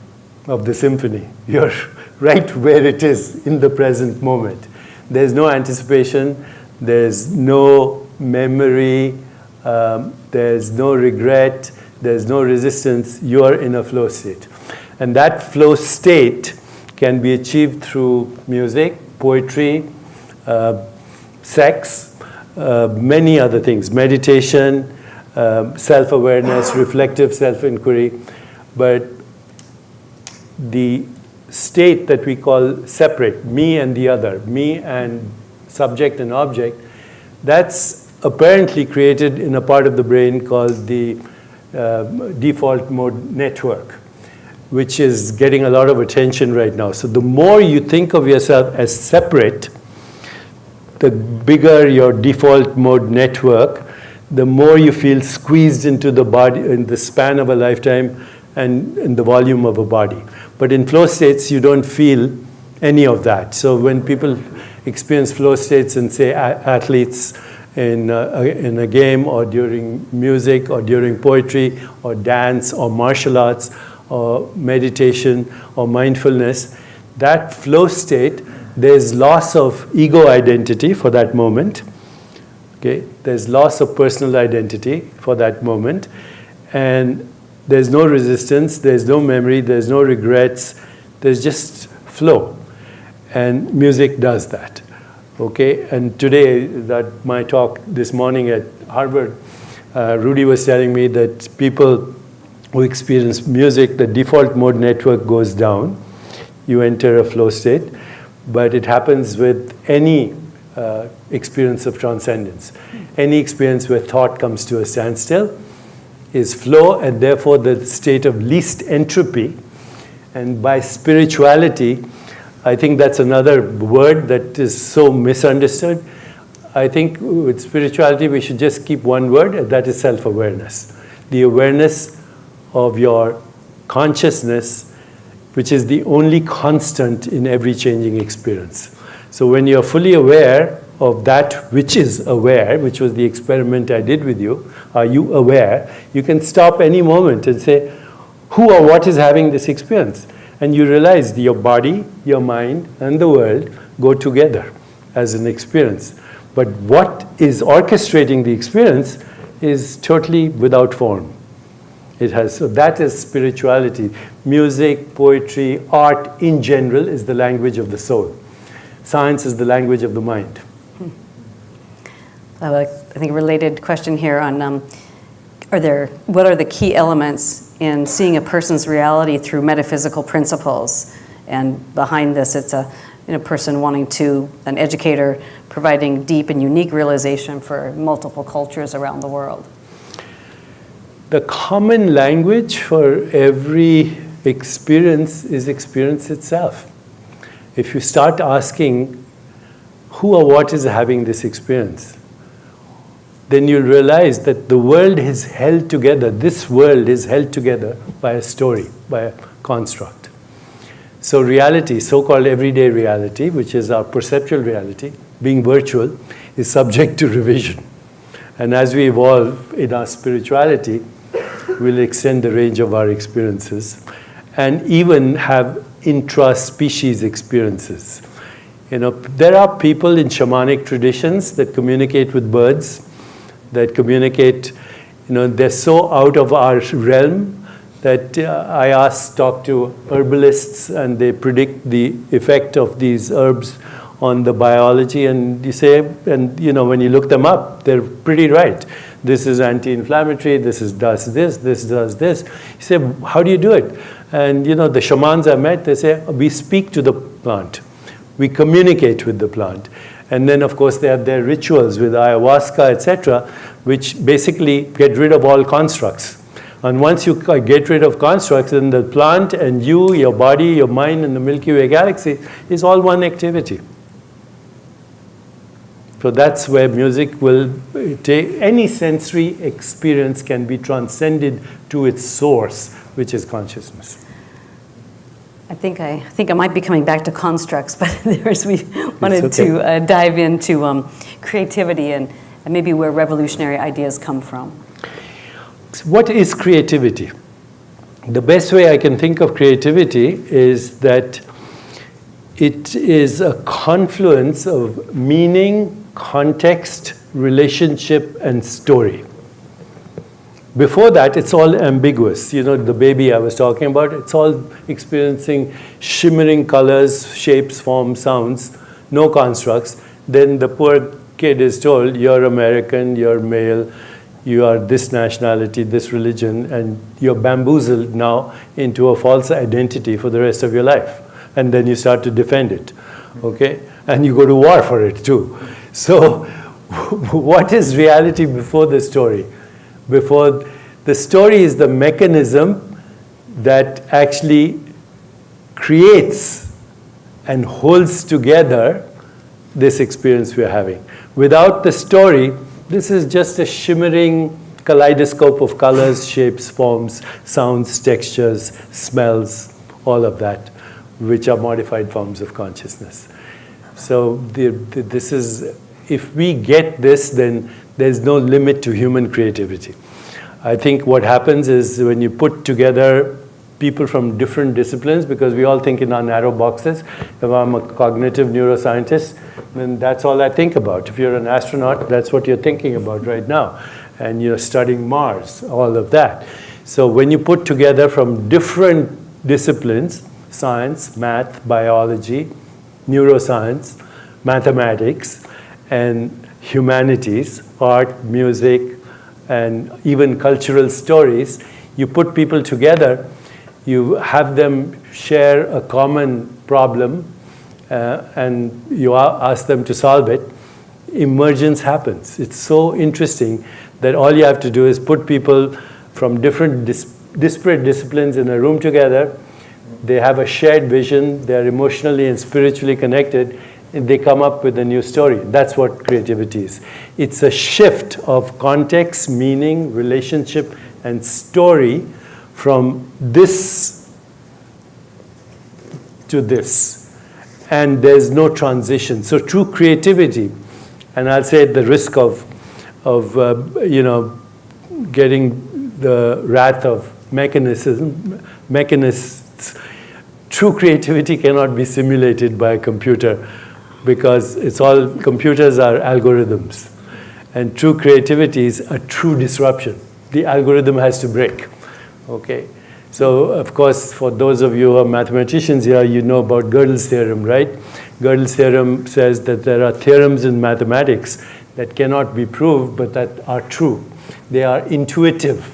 of the symphony. You're right where it is in the present moment. There's no anticipation, there's no memory, there's no regret, there's no resistance. You are in a flow state. And that flow state can be achieved through music, poetry, sex, many other things, meditation, self-awareness, reflective self-inquiry. But the state that we call separate, me and the other, me and subject and object, that's apparently created in a part of the brain called the default mode network, which is getting a lot of attention right now. So the more you think of yourself as separate, the bigger your default mode network, the more you feel squeezed into the body in the span of a lifetime and in the volume of a body. But in flow states, you don't feel any of that. So when people experience flow states and say athletes in a game or during music or during poetry or dance or martial arts or meditation or mindfulness, that flow state, there's loss of ego identity for that moment. Okay? There's loss of personal identity for that moment. And There's no resistance, there's no memory, there's no regrets, there's just flow. And music does that. Okay, and today, that my talk this morning at Harvard, Rudy was telling me that people who experience music, the default mode network goes down. You enter a flow state, but it happens with any experience of transcendence. Any experience where thought comes to a standstill is flow, and therefore the state of least entropy. And by spirituality, I think that's another word that is so misunderstood. I think with spirituality, we should just keep one word, and that is self-awareness. The awareness of your consciousness, which is the only constant in every changing experience. So when you're fully aware of that which is aware, which was the experiment I did with you, are you aware? You can stop any moment and say, who or what is having this experience? And you realize that your body, your mind, and the world go together as an experience. But what is orchestrating the experience is totally without form. So that is spirituality. Music, poetry, art in general is the language of the soul. Science is the language of the mind. I think a related question here on what are the key elements in seeing a person's reality through metaphysical principles? And behind this, it's a person wanting to, an educator providing deep and unique realization for multiple cultures around the world. The common language for every experience is experience itself. If you start asking who or what is having this experience, then you'll realize that the world is held together, this world is held together by a story, by a construct. So reality, so-called everyday reality, which is our perceptual reality, being virtual, is subject to revision. And as we evolve in our spirituality, we'll extend the range of our experiences and even have intra-species experiences. There are people in shamanic traditions that communicate with birds, that communicate, they're so out of our realm that I talk to herbalists, and they predict the effect of these herbs on the biology, and you say, and when you look them up, they're pretty right. This is anti-inflammatory, this does this does this. You say, how do you do it? And the shamans I met, they say, we speak to the plant. We communicate with the plant. And then, of course, they have their rituals with ayahuasca, etc., which basically get rid of all constructs. And once you get rid of constructs, then the plant and you, your body, your mind, and the Milky Way galaxy is all one activity. So that's where music will take. Any sensory experience can be transcended to its source, which is consciousness. I think I might be coming back to constructs, but we wanted to dive into creativity and maybe where revolutionary ideas come from. What is creativity? The best way I can think of creativity is that it is a confluence of meaning, context, relationship, and story. Before that, it's all ambiguous. The baby I was talking about, it's all experiencing shimmering colors, shapes, forms, sounds, no constructs. Then the poor kid is told, you're American, you're male, you are this nationality, this religion, and you're bamboozled now into a false identity for the rest of your life. And then you start to defend it, okay? And you go to war for it too. So what is reality before the story? Before the story is the mechanism that actually creates and holds together this experience we're having. Without the story, this is just a shimmering kaleidoscope of colors, shapes, forms, sounds, textures, smells, all of that, which are modified forms of consciousness. So this is, if we get this, then there's no limit to human creativity. I think what happens is when you put together people from different disciplines, because we all think in our narrow boxes. If I'm a cognitive neuroscientist, then that's all I think about. If you're an astronaut, that's what you're thinking about right now. And you're studying Mars, all of that. So when you put together from different disciplines, science, math, biology, neuroscience, mathematics, and humanities, art, music, and even cultural stories, you put people together, you have them share a common problem, and you ask them to solve it, emergence happens. It's so interesting that all you have to do is put people from different disparate disciplines in a room together. They have a shared vision, they're emotionally and spiritually connected, and they come up with a new story. That's what creativity is. It's a shift of context, meaning, relationship, and story from this to this. And there's no transition. So true creativity, and I'll say at the risk of getting the wrath of mechanists, true creativity cannot be simulated by a computer, because computers are algorithms. And true creativity is a true disruption. The algorithm has to break, okay? So, of course, for those of you who are mathematicians here, you know about Gödel's theorem, right? Gödel's theorem says that there are theorems in mathematics that cannot be proved, but that are true. They are intuitive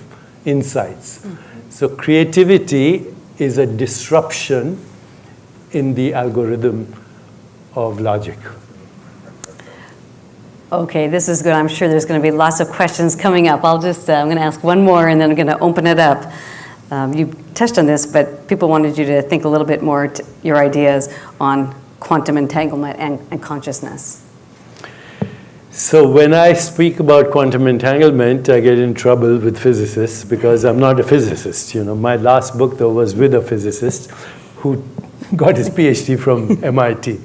insights. So creativity is a disruption in the algorithm of logic. Okay, this is good. I'm sure there's going to be lots of questions coming up. I'm going to ask one more, and then I'm going to open it up. You touched on this, but people wanted you to think a little bit more, your ideas on quantum entanglement and consciousness. So when I speak about quantum entanglement, I get in trouble with physicists because I'm not a physicist. My last book, though, was with a physicist who got his PhD from MIT.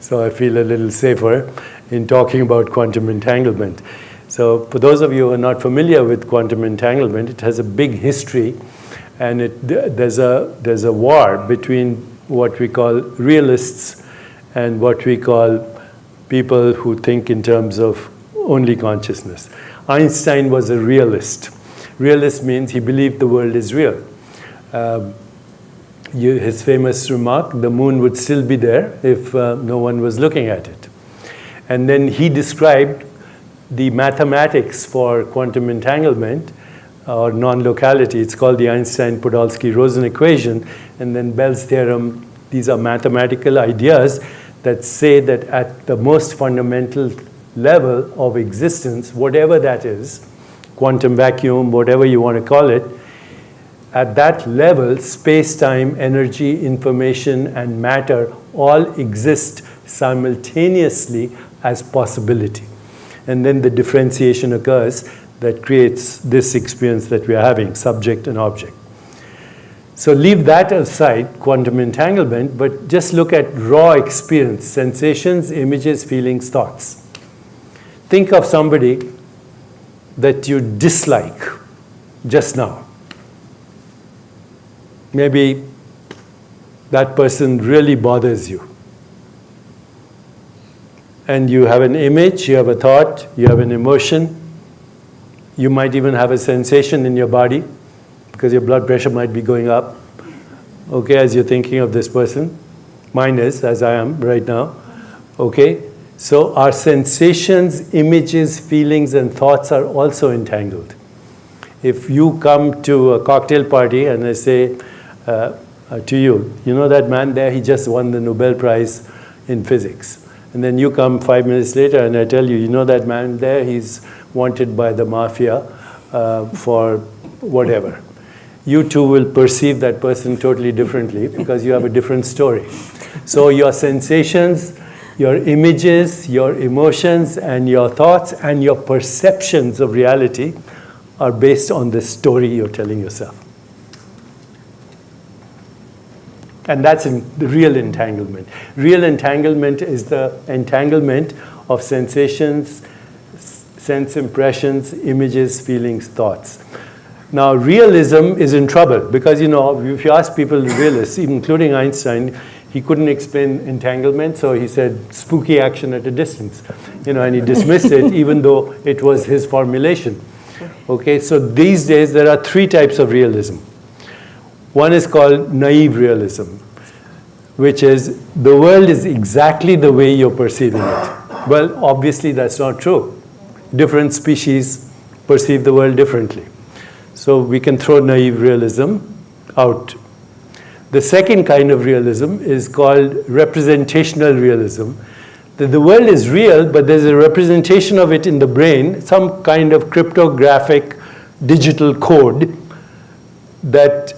So I feel a little safer in talking about quantum entanglement. So for those of you who are not familiar with quantum entanglement, it has a big history, and there's a war between what we call realists and what we call people who think in terms of only consciousness. Einstein was a realist. Realist means he believed the world is real. His famous remark, the moon would still be there if no one was looking at it. And then he described the mathematics for quantum entanglement or non-locality. It's called the Einstein-Podolsky-Rosen equation, and then Bell's theorem. These are mathematical ideas that say that at the most fundamental level of existence, whatever that is, quantum vacuum, whatever you want to call it, at that level, space-time, energy, information, and matter all exist simultaneously as possibility. And then the differentiation occurs that creates this experience that we are having, subject and object. So leave that aside, quantum entanglement, but just look at raw experience, sensations, images, feelings, thoughts. Think of somebody that you dislike just now. Maybe that person really bothers you. And you have an image, you have a thought, you have an emotion. You might even have a sensation in your body because your blood pressure might be going up, okay, as you're thinking of this person. Mine is, as I am right now, okay? So our sensations, images, feelings, and thoughts are also entangled. If you come to a cocktail party and I say to you, you know that man there, he just won the Nobel Prize in physics. And then you come 5 minutes later and I tell you, you know that man there, he's wanted by the mafia for whatever. You too will perceive that person totally differently because you have a different story. So your sensations, your images, your emotions, and your thoughts, and your perceptions of reality are based on the story you're telling yourself. And that's the real entanglement. Real entanglement is the entanglement of sensations, sense impressions, images, feelings, thoughts. Now, realism is in trouble because, if you ask people, realists, including Einstein, he couldn't explain entanglement, so he said spooky action at a distance, and he dismissed it even though it was his formulation. Okay, so these days there are three types of realism. One is called naive realism, which is the world is exactly the way you're perceiving it. Well, obviously that's not true. Different species perceive the world differently. So we can throw naive realism out. The second kind of realism is called representational realism. That the world is real, but there's a representation of it in the brain, some kind of cryptographic digital code that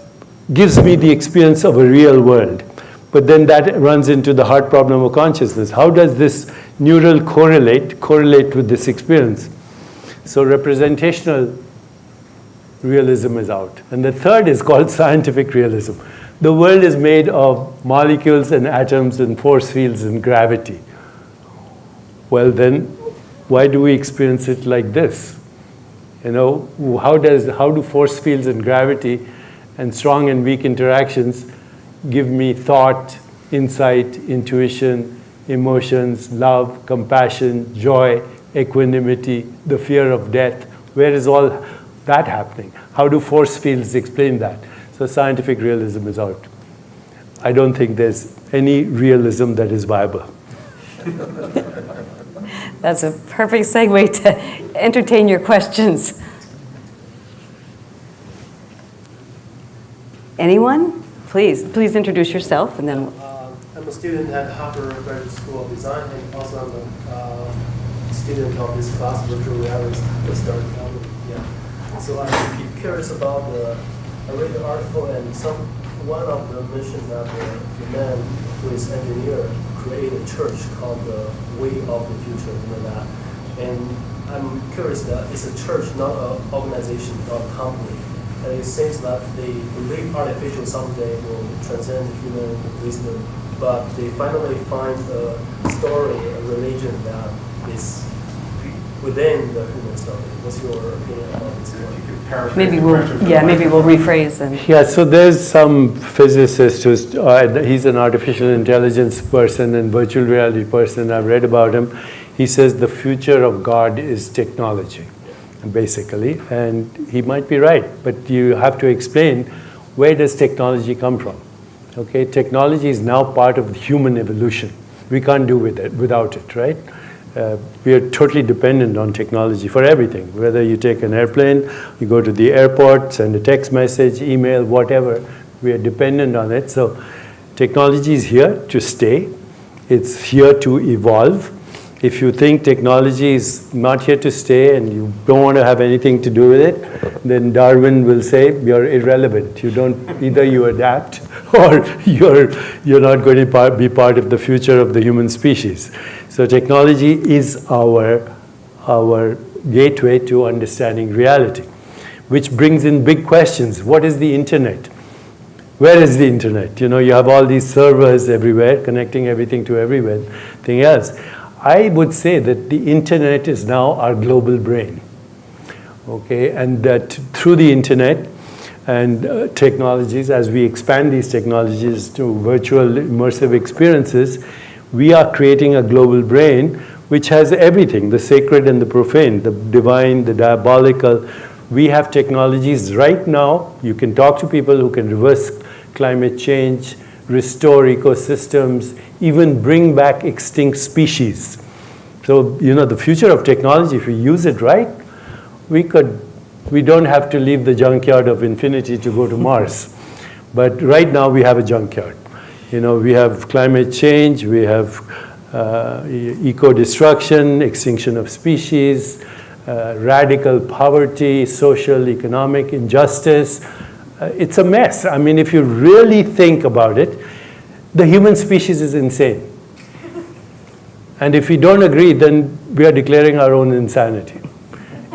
gives me the experience of a real world. But then that runs into the hard problem of consciousness. How does this neural correlate with this experience? So representational realism is out. And the third is called scientific realism. The world is made of molecules and atoms and force fields and gravity. Well then, why do we experience it like this? You know, how do force fields and gravity and strong and weak interactions give me thought, insight, intuition, emotions, love, compassion, joy, equanimity, the fear of death? Where is all that happening? How do force fields explain that? So scientific realism is out. I don't think there's any realism that is viable. That's a perfect segue to entertain your questions. Anyone? Please introduce yourself, and then. I'm a student at Harvard Graduate School of Design, and also I'm a student of this class, virtual reality. Yeah. So I'm curious about I read the article, and one of the mentioned that the man who is engineer created a church called the Way of the Future, that. And I'm curious that it's a church, not an organization, not a company. And it seems that they believe artificial someday will transcend human wisdom, but they finally find a story, a religion that is within the human story. What's your opinion about this story? Maybe we'll rephrase and. Yeah, so there's some physicist who's, he's an artificial intelligence person and virtual reality person. I've read about him. He says the future of God is technology, basically, and he might be right, but you have to explain, where does technology come from? Okay, technology is now part of human evolution. We can't do without it, right? We are totally dependent on technology for everything. Whether you take an airplane, you go to the airport, send a text message, email, whatever, we are dependent on it. So technology is here to stay. It's here to evolve. If you think technology is not here to stay and you don't want to have anything to do with it, then Darwin will say you're irrelevant. Either you adapt or you're not going to be part of the future of the human species. So technology is our gateway to understanding reality, which brings in big questions. What is the internet? Where is the internet? You know, you have all these servers everywhere, connecting everything to everything else. I would say that the internet is now our global brain, okay? And that through the internet and technologies, as we expand these technologies to virtual immersive experiences, we are creating a global brain which has everything, the sacred and the profane, the divine, the diabolical. We have technologies right now. You can talk to people who can reverse climate change, restore ecosystems, even bring back extinct species. So, you know, the future of technology, if we use it right, we don't have to leave the junkyard of infinity to go to Mars. But right now we have a junkyard. You know, we have climate change, we have eco-destruction, extinction of species, radical poverty, social, economic injustice. It's a mess. I mean, if you really think about it, the human species is insane. And if we don't agree, then we are declaring our own insanity.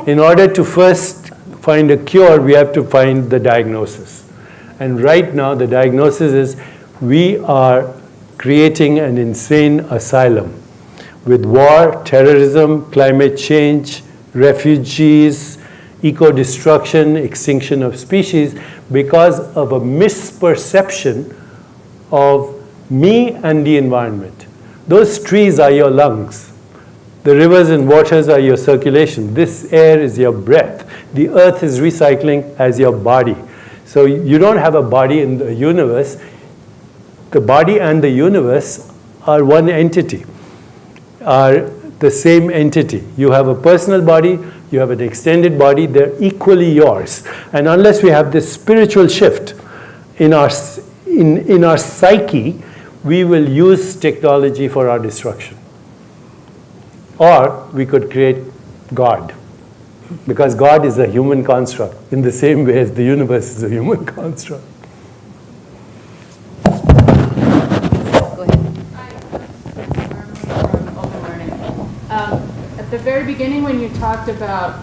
In order to first find a cure, we have to find the diagnosis. And right now, the diagnosis is we are creating an insane asylum with war, terrorism, climate change, refugees, eco-destruction, extinction of species, because of a misperception of me and the environment. Those trees are your lungs. The rivers and waters are your circulation. This air is your breath. The earth is recycling as your body. So you don't have a body in the universe. The body and the universe are one entity, are the same entity. You have a personal body, you have an extended body, they're equally yours. And unless we have this spiritual shift in our psyche, we will use technology for our destruction. Or we could create God, because God is a human construct in the same way as the universe is a human construct. Go ahead. From Open Learning. At the very beginning, when you talked about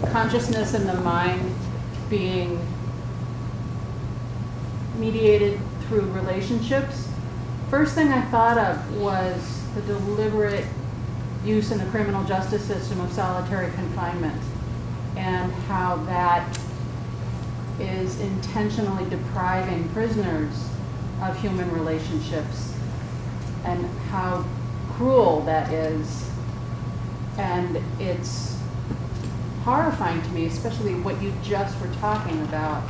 consciousness and the mind being mediated through relationships, first thing I thought of was the deliberate use in the criminal justice system of solitary confinement, and how that is intentionally depriving prisoners of human relationships, and how cruel that is. And it's horrifying to me, especially what you just were talking about.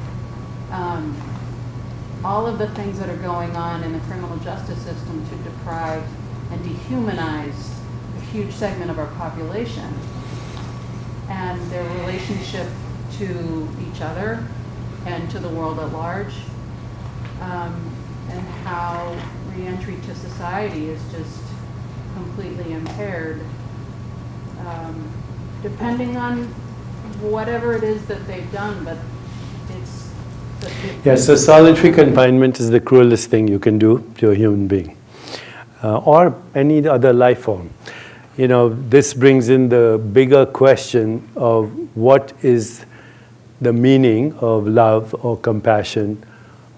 All of the things that are going on in the criminal justice system to deprive and dehumanize a huge segment of our population, and their relationship to each other and to the world at large, and how re-entry to society is just completely impaired, depending on whatever it is that they've done, but it's... Yeah, so solitary confinement is the cruelest thing you can do to a human being, or any other life form. You know, this brings in the bigger question of what is the meaning of love or compassion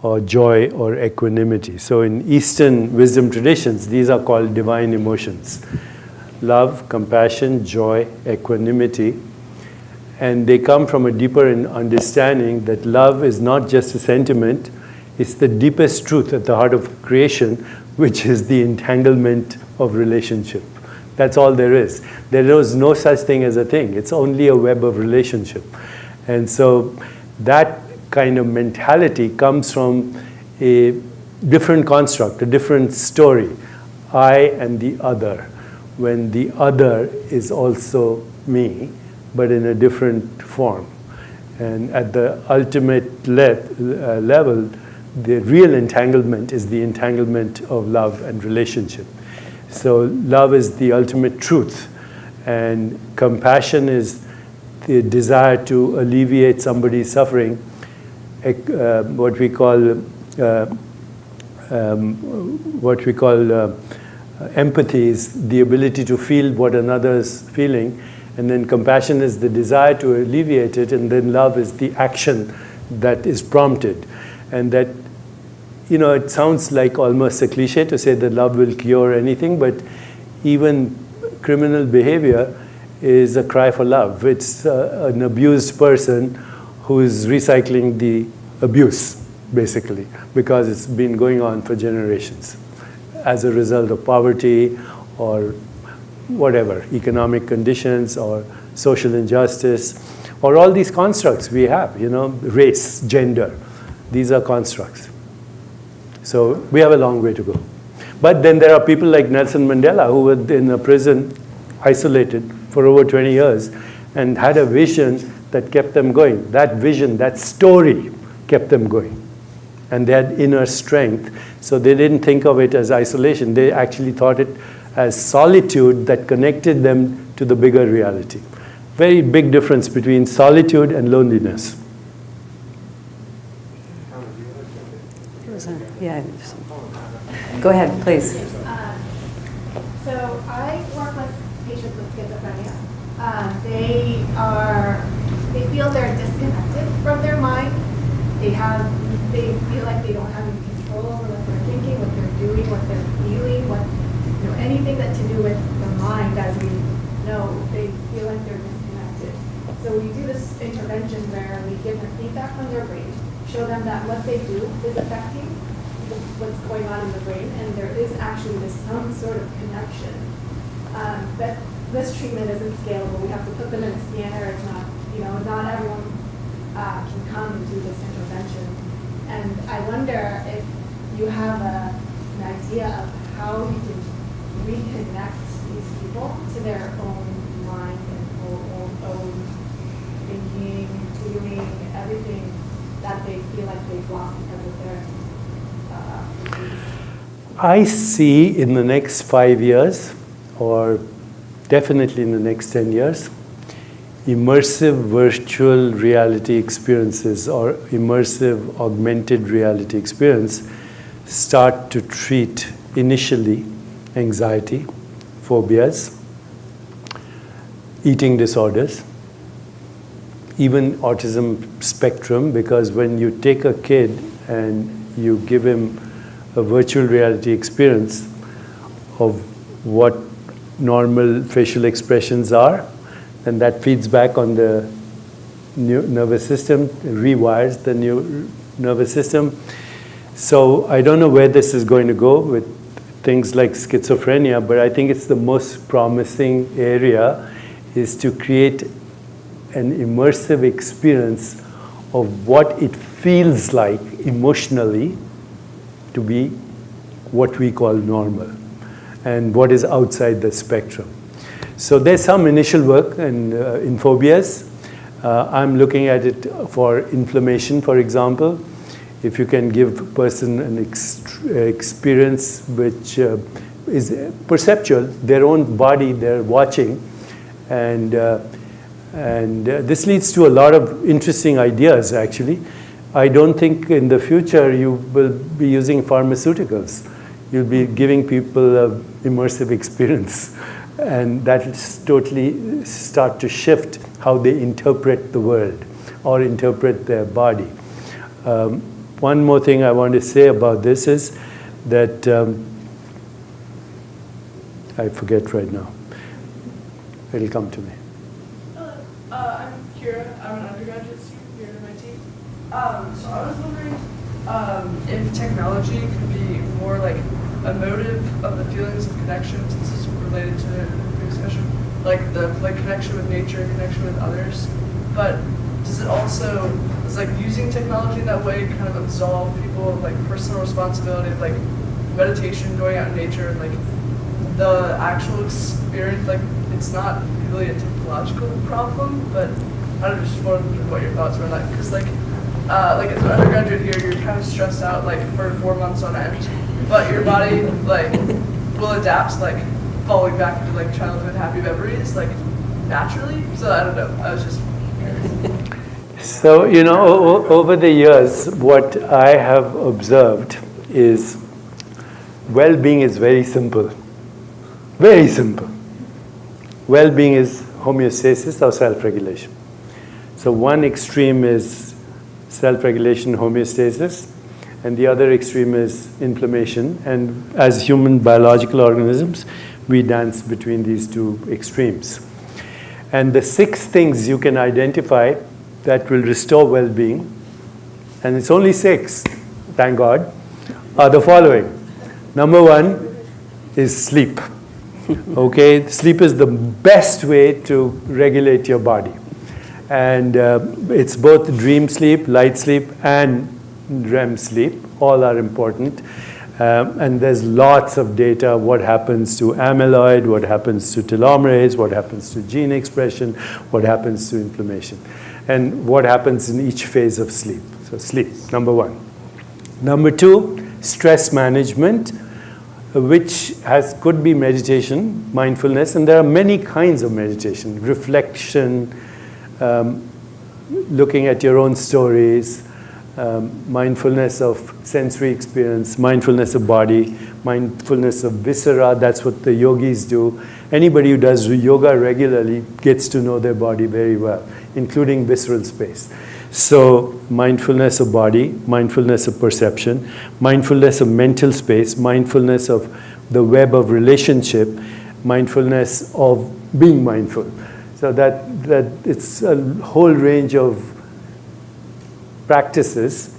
or joy or equanimity. So in Eastern wisdom traditions, these are called divine emotions. Love, compassion, joy, equanimity. And they come from a deeper understanding that love is not just a sentiment, it's the deepest truth at the heart of creation, which is the entanglement of relationship. That's all there is. There is no such thing as a thing. It's only a web of relationship. And so that kind of mentality comes from a different construct, a different story. I and the other, when the other is also me, but in a different form. And at the ultimate level, the real entanglement is the entanglement of love and relationship. So love is the ultimate truth, and compassion is the desire to alleviate somebody's suffering. What we call empathy is the ability to feel what another is feeling, and then compassion is the desire to alleviate it, and then love is the action that is prompted. And that, you know, it sounds like almost a cliche to say that love will cure anything, but even criminal behavior is a cry for love. It's an abused person who is recycling the abuse, basically, because it's been going on for generations as a result of poverty or whatever, economic conditions or social injustice, or all these constructs we have, you know, race, gender. These are constructs. So we have a long way to go. But then there are people like Nelson Mandela who were in a prison, isolated for over 20 years, and had a vision that kept them going. That vision, that story kept them going. And they had inner strength. So they didn't think of it as isolation. They actually thought it as solitude that connected them to the bigger reality. Very big difference between solitude and loneliness. Yeah. Go ahead, please. So I work with patients with schizophrenia. They feel they're disconnected from their mind. They feel like they don't have any control over what they're thinking, what they're doing, what they're feeling, anything that to do with the mind, as we know, they feel like they're disconnected. So we do this intervention where we give them feedback from their brain, show them that what they do is affecting what's going on in the brain, and there is actually some sort of connection. But this treatment isn't scalable. We have to put them in a scanner. It's not, not everyone can come and do this intervention. And I wonder if you have an idea of how you can reconnect these people to their own mind and own thinking, feeling, everything that they feel like they've lost because of their disease. I see in the next 5 years, or definitely in the next 10 years, immersive virtual reality experiences or immersive augmented reality experience start to treat initially anxiety, phobias, eating disorders, even autism spectrum, because when you take a kid and you give him a virtual reality experience of what normal facial expressions are, and that feeds back on the nervous system, rewires the nervous system. So I don't know where this is going to go with things like schizophrenia, but I think it's the most promising area is to create an immersive experience of what it feels like emotionally to be what we call normal and what is outside the spectrum. So there's some initial work in phobias. I'm looking at it for inflammation, for example. If you can give a person an experience which is perceptual, their own body they're watching, and this leads to a lot of interesting ideas, actually. I don't think in the future you will be using pharmaceuticals. You'll be giving people an immersive experience. And that will totally start to shift how they interpret the world or interpret their body. One more thing I want to say about this is that I forget right now. It'll come to me. Hello, I'm Kira. I'm an undergraduate student here at MIT. So I was wondering if technology could be more like emotive of the feelings of connection, since this is related to the discussion, like the connection with nature, connection with others. But does it also, is like using technology in that way kind of absolve people of like personal responsibility, of like meditation, going out in nature, and like the actual experience, like it's not really a technological problem, but I don't know, just wondering what your thoughts were on that, because like as an undergraduate here, you're kind of stressed out like for 4 months on end, but your body like will adapt, like falling back into like childhood happy memories, like naturally. So I don't know. I was just curious. So over the years, what I have observed is well-being is very simple. Very simple. Well-being is homeostasis or self-regulation. So one extreme is self-regulation, homeostasis, and the other extreme is inflammation. And as human biological organisms, we dance between these two extremes. And the 6 things you can identify that will restore well-being, and it's only 6, thank God, are the following. Number 1 is sleep. Okay, sleep is the best way to regulate your body. And it's both dream sleep, light sleep, and REM sleep. All are important. And there's lots of data, what happens to amyloid, what happens to telomerase, what happens to gene expression, what happens to inflammation, and what happens in each phase of sleep. So sleep, number 1. Number 2, stress management, which could be meditation, mindfulness, and there are many kinds of meditation, reflection, looking at your own stories, mindfulness of sensory experience, mindfulness of body, mindfulness of viscera. That's what the yogis do. Anybody who does yoga regularly gets to know their body very well, including visceral space. So mindfulness of body, mindfulness of perception, mindfulness of mental space, mindfulness of the web of relationship, mindfulness of being mindful. So that it's a whole range of practices.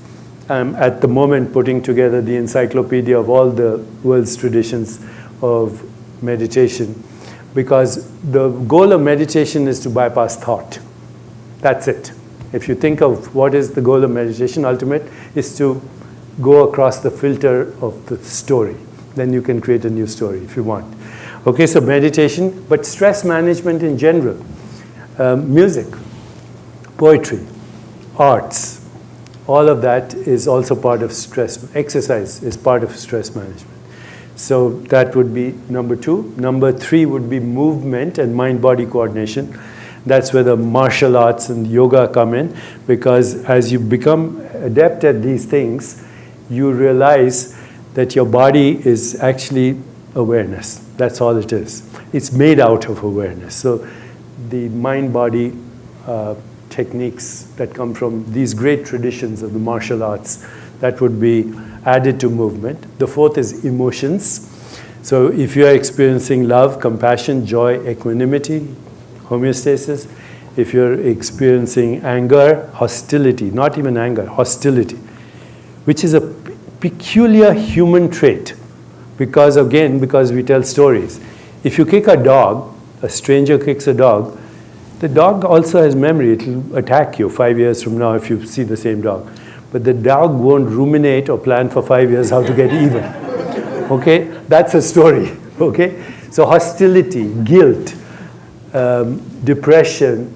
I'm at the moment putting together the encyclopedia of all the world's traditions of meditation, because the goal of meditation is to bypass thought. That's it. If you think of what is the goal of meditation, ultimate is to go across the filter of the story. Then you can create a new story if you want. Okay, so meditation, but stress management in general. Music, poetry, arts, all of that is also part of stress. Exercise is part of stress management. So that would be number 2. Number 3 would be movement and mind-body coordination. That's where the martial arts and yoga come in, because as you become adept at these things, you realize that your body is actually awareness. That's all it is. It's made out of awareness. So the mind-body techniques that come from these great traditions of the martial arts, that would be added to movement. The 4th is emotions. So if you are experiencing love, compassion, joy, equanimity, homeostasis, if you're experiencing anger, hostility, not even anger, hostility, which is a peculiar human trait, because we tell stories. If you kick a dog, a stranger kicks a dog, the dog also has memory. It will attack you 5 years from now if you see the same dog. But the dog won't ruminate or plan for 5 years how to get even. Okay? That's a story. Okay? So hostility, guilt, depression,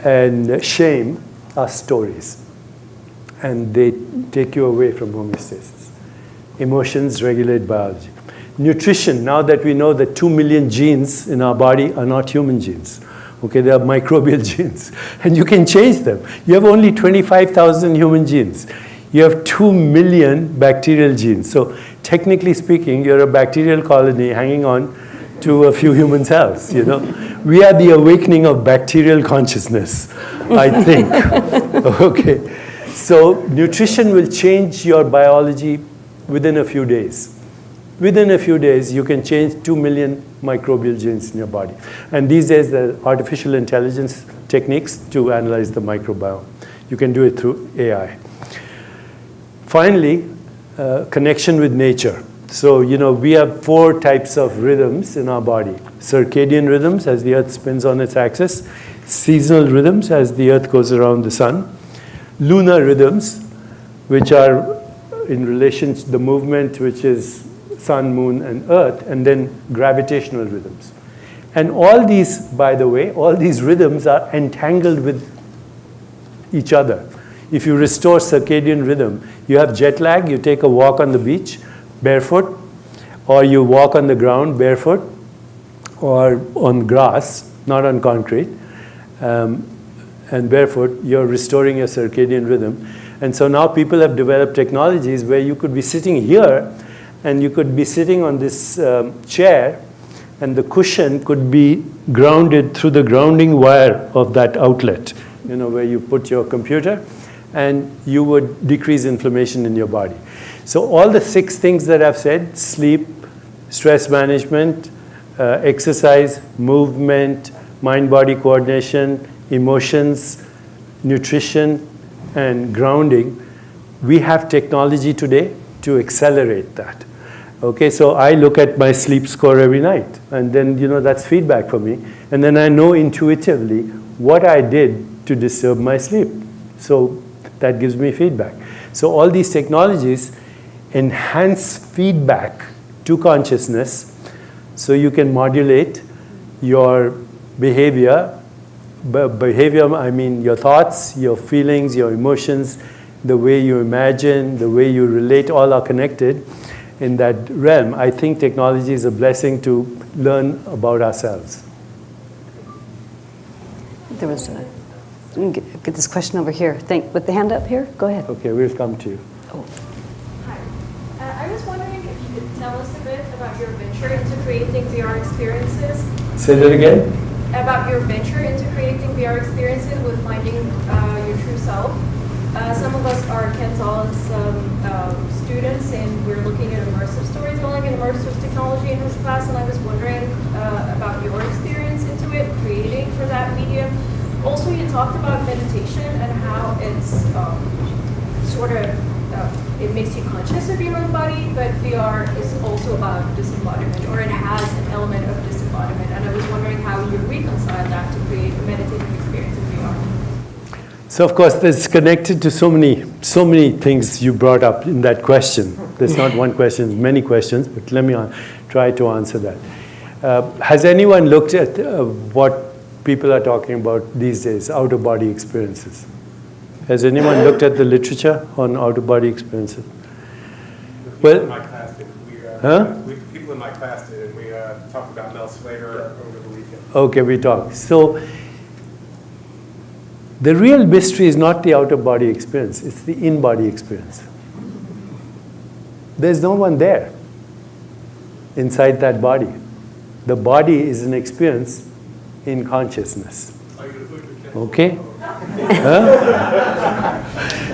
and shame are stories. And they take you away from homeostasis. Emotions regulate biology. Nutrition, now that we know that 2 million genes in our body are not human genes. Okay, they are microbial genes. And you can change them. You have only 25,000 human genes. You have 2 million bacterial genes. So technically speaking, you're a bacterial colony hanging on to a few human cells, you know. We are the awakening of bacterial consciousness, I think. Okay. So nutrition will change your biology within a few days. Within a few days, you can change 2 million microbial genes in your body. And these days, there are artificial intelligence techniques to analyze the microbiome. You can do it through AI. Finally, connection with nature. So, you know, we have 4 types of rhythms in our body. Circadian rhythms, as the Earth spins on its axis. Seasonal rhythms, as the Earth goes around the sun. Lunar rhythms, which are in relation to the movement, which is sun, moon, and earth, and then gravitational rhythms. And all these, by the way, all these rhythms are entangled with each other. If you restore circadian rhythm, you have jet lag, you take a walk on the beach barefoot, or you walk on the ground barefoot, or on grass, not on concrete, and barefoot, you're restoring your circadian rhythm. And so now people have developed technologies where you could be sitting here, and you could be sitting on this chair, and the cushion could be grounded through the grounding wire of that outlet, you know, where you put your computer, and you would decrease inflammation in your body. So all the 6 things that I've said, sleep, stress management, exercise, movement, mind-body coordination, emotions, nutrition, and grounding, we have technology today to accelerate that. Okay, so I look at my sleep score every night, and then, you know, that's feedback for me. And then I know intuitively what I did to disturb my sleep. So that gives me feedback. So all these technologies enhance feedback to consciousness so you can modulate your behavior. Behavior, I mean your thoughts, your feelings, your emotions, the way you imagine, the way you relate, all are connected in that realm. I think technology is a blessing to learn about ourselves. There was get this question over here. With the hand up here, go ahead. Okay, we'll come to you. Oh. Hi. I was wondering if you could tell us a bit about your venture into creating VR experiences. Say that again? About your venture into creating VR experiences with finding your true self. Some of us are Kenzal's students, and we're looking at immersive storytelling and immersive technology in this class, and I was wondering about your experience into it, creating for that medium. Also, you talked about meditation and how it's sort of it makes you conscious of your own body, but VR is also about disembodiment, or it has an element of disembodiment. And I was wondering how you reconcile that to create a meditative experience in VR. So of course, that's connected to so many things you brought up in that question. There's not one question, many questions, but let me try to answer that. Has anyone looked at what people are talking about these days, out-of-body experiences? Has anyone looked at the literature on out-of-body experiences? People in my class did. People in my class did, and we talked about Mel Slater over the weekend. Okay, we talked. So the real mystery is not the out-of-body experience, it's the in-body experience. There's no one there inside that body. The body is an experience in consciousness. Okay?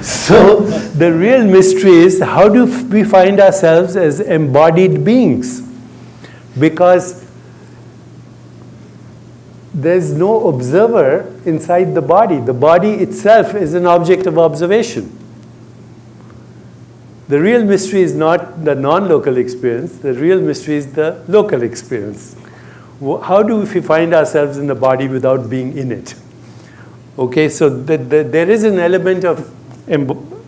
So the real mystery is, how do we find ourselves as embodied beings? Because there's no observer inside the body. The body itself is an object of observation. The real mystery is not the non-local experience. The real mystery is the local experience. How do we find ourselves in the body without being in it? Okay, so there is an element of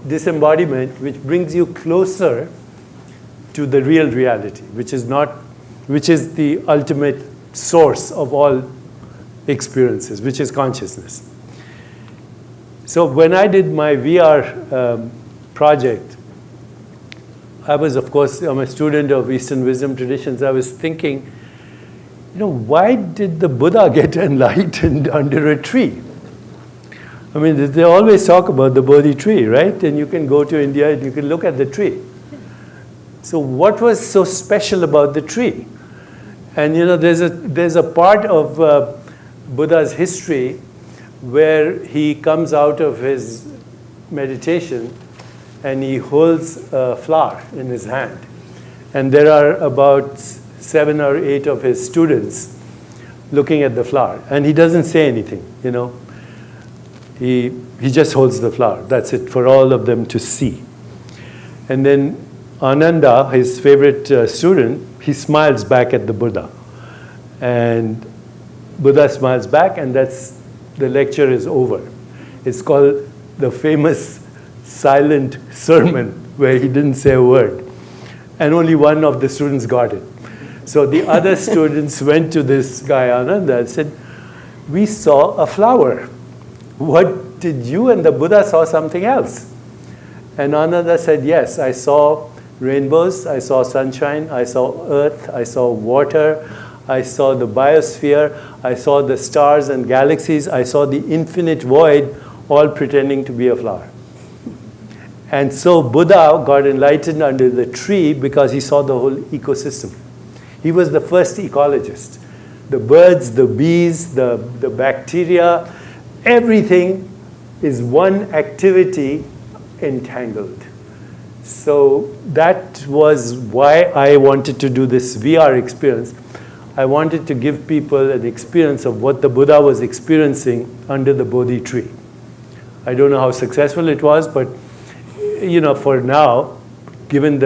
disembodiment which brings you closer to the real reality, which is the ultimate source of all experiences, which is consciousness. So when I did my VR project, I'm a student of Eastern wisdom traditions. I was thinking, why did the Buddha get enlightened under a tree? I mean, they always talk about the Bodhi tree, right? And you can go to India and you can look at the tree. So what was so special about the tree? And there's a part of Buddha's history where he comes out of his meditation and he holds a flower in his hand. And there are about 7 or 8 of his students looking at the flower. And he doesn't say anything, He just holds the flower. That's it, for all of them to see. And then Ananda, his favorite student, he smiles back at the Buddha. And Buddha smiles back, and the lecture is over. It's called the famous silent sermon, where he didn't say a word. And only one of the students got it. So the other students went to this guy, Ananda, and said, "We saw a flower. What did you and the Buddha saw something else?" And Ananda said, "Yes, I saw rainbows, I saw sunshine, I saw earth, I saw water, I saw the biosphere, I saw the stars and galaxies, I saw the infinite void, all pretending to be a flower." And so Buddha got enlightened under the tree because he saw the whole ecosystem. He was the first ecologist. The birds, the bees, the bacteria, everything is one activity entangled. So that was why I wanted to do this VR experience. I wanted to give people an experience of what the Buddha was experiencing under the Bodhi tree. I don't know how successful it was, but for now, given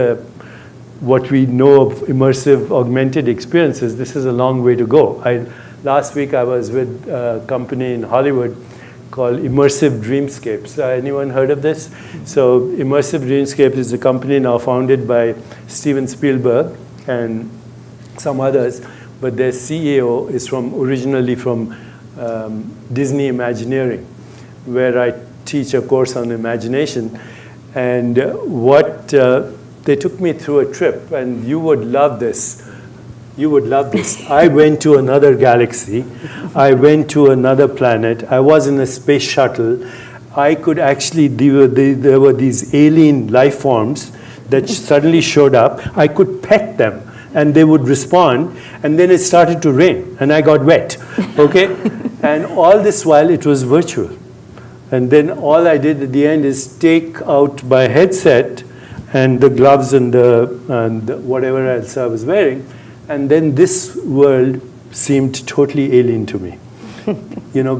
what we know of immersive augmented experiences, this is a long way to go. Last week I was with a company in Hollywood called Immersive Dreamscapes. Anyone heard of this? So Immersive Dreamscapes is a company now founded by Steven Spielberg and some others, but their CEO is originally from Disney Imagineering, where I teach a course on imagination. And they took me through a trip, and you would love this. You would love this. I went to another galaxy. I went to another planet. I was in a space shuttle. I could actually, there were these alien life forms that suddenly showed up. I could pet them, and they would respond, and then it started to rain, and I got wet, okay? And all this while, it was virtual. And then all I did at the end is take out my headset and the gloves and whatever else I was wearing, and then this world seemed totally alien to me,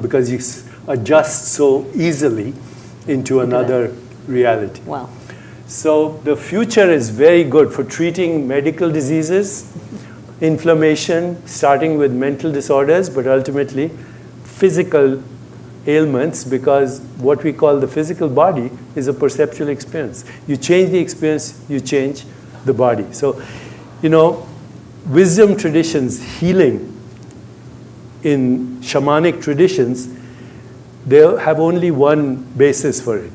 because you adjust so easily into another reality. Wow. So the future is very good for treating medical diseases, inflammation, starting with mental disorders, but ultimately physical ailments, because what we call the physical body is a perceptual experience. You change the experience, you change the body. So, wisdom traditions, healing in shamanic traditions, they have only one basis for it,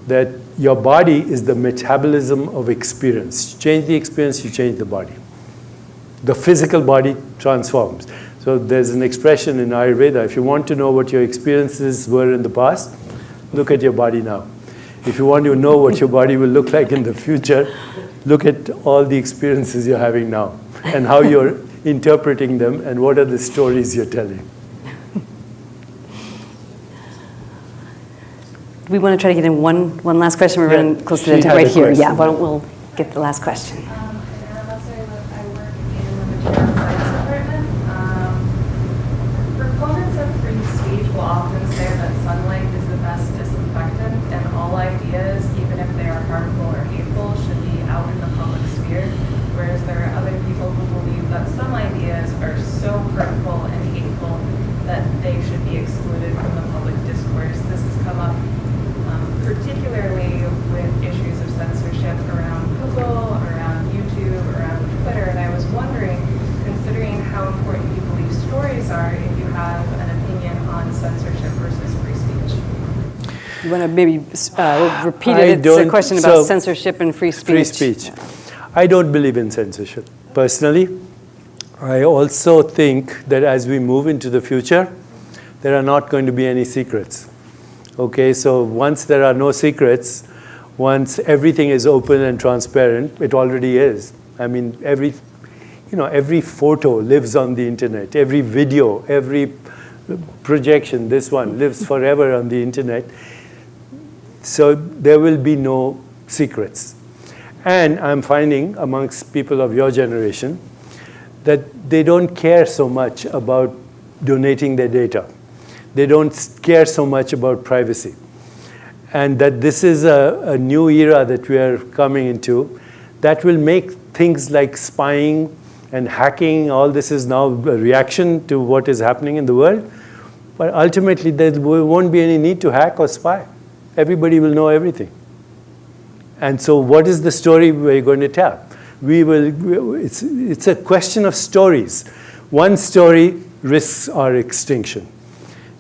that your body is the metabolism of experience. You change the experience, you change the body. The physical body transforms. So there's an expression in Ayurveda, if you want to know what your experiences were in the past, look at your body now. If you want to know what your body will look like in the future, look at all the experiences you're having now and how you're interpreting them and what are the stories you're telling. We want to try to get in one last question. We're running close to the time right here. Yeah, why don't we'll get the last question. I work in the material science department. Proponents of free speech will often say that sunlight is the best disinfectant, and all ideas, even if they are harmful or hateful, should be out in the public sphere. Whereas there are other people who believe that some ideas are so hurtful and hateful that they should be excluded from the public discourse. This has come up particularly with issues of censorship around Google, around YouTube, around Twitter, and I was wondering, considering how important you believe stories are, if you have an opinion on censorship versus free speech. You want to maybe repeat it? It's a question about censorship and free speech. Free speech. I don't believe in censorship, personally. I also think that as we move into the future, there are not going to be any secrets. Okay, so once there are no secrets, once everything is open and transparent, it already is. I mean, every photo lives on the internet, every video, every projection, this one lives forever on the internet. So there will be no secrets. And I'm finding amongst people of your generation that they don't care so much about donating their data. They don't care so much about privacy. And that this is a new era that we are coming into that will make things like spying and hacking, all this is now a reaction to what is happening in the world. But ultimately, there won't be any need to hack or spy. Everybody will know everything. And so what is the story we're going to tell? It's a question of stories. One story risks our extinction.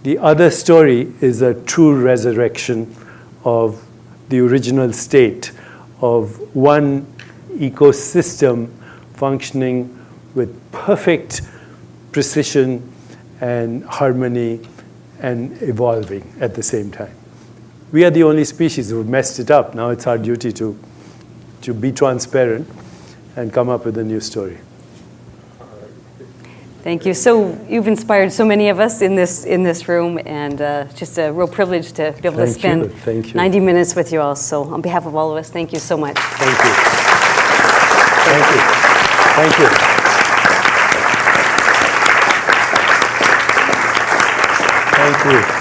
The other story is a true resurrection of the original state of one ecosystem functioning with perfect precision and harmony and evolving at the same time. We are the only species who have messed it up. Now it's our duty to be transparent and come up with a new story. Thank you. So you've inspired so many of us in this room, and just a real privilege to be able to spend 90 minutes with you all. So on behalf of all of us, thank you so much. Thank you. Thank you. Thank you. Thank you.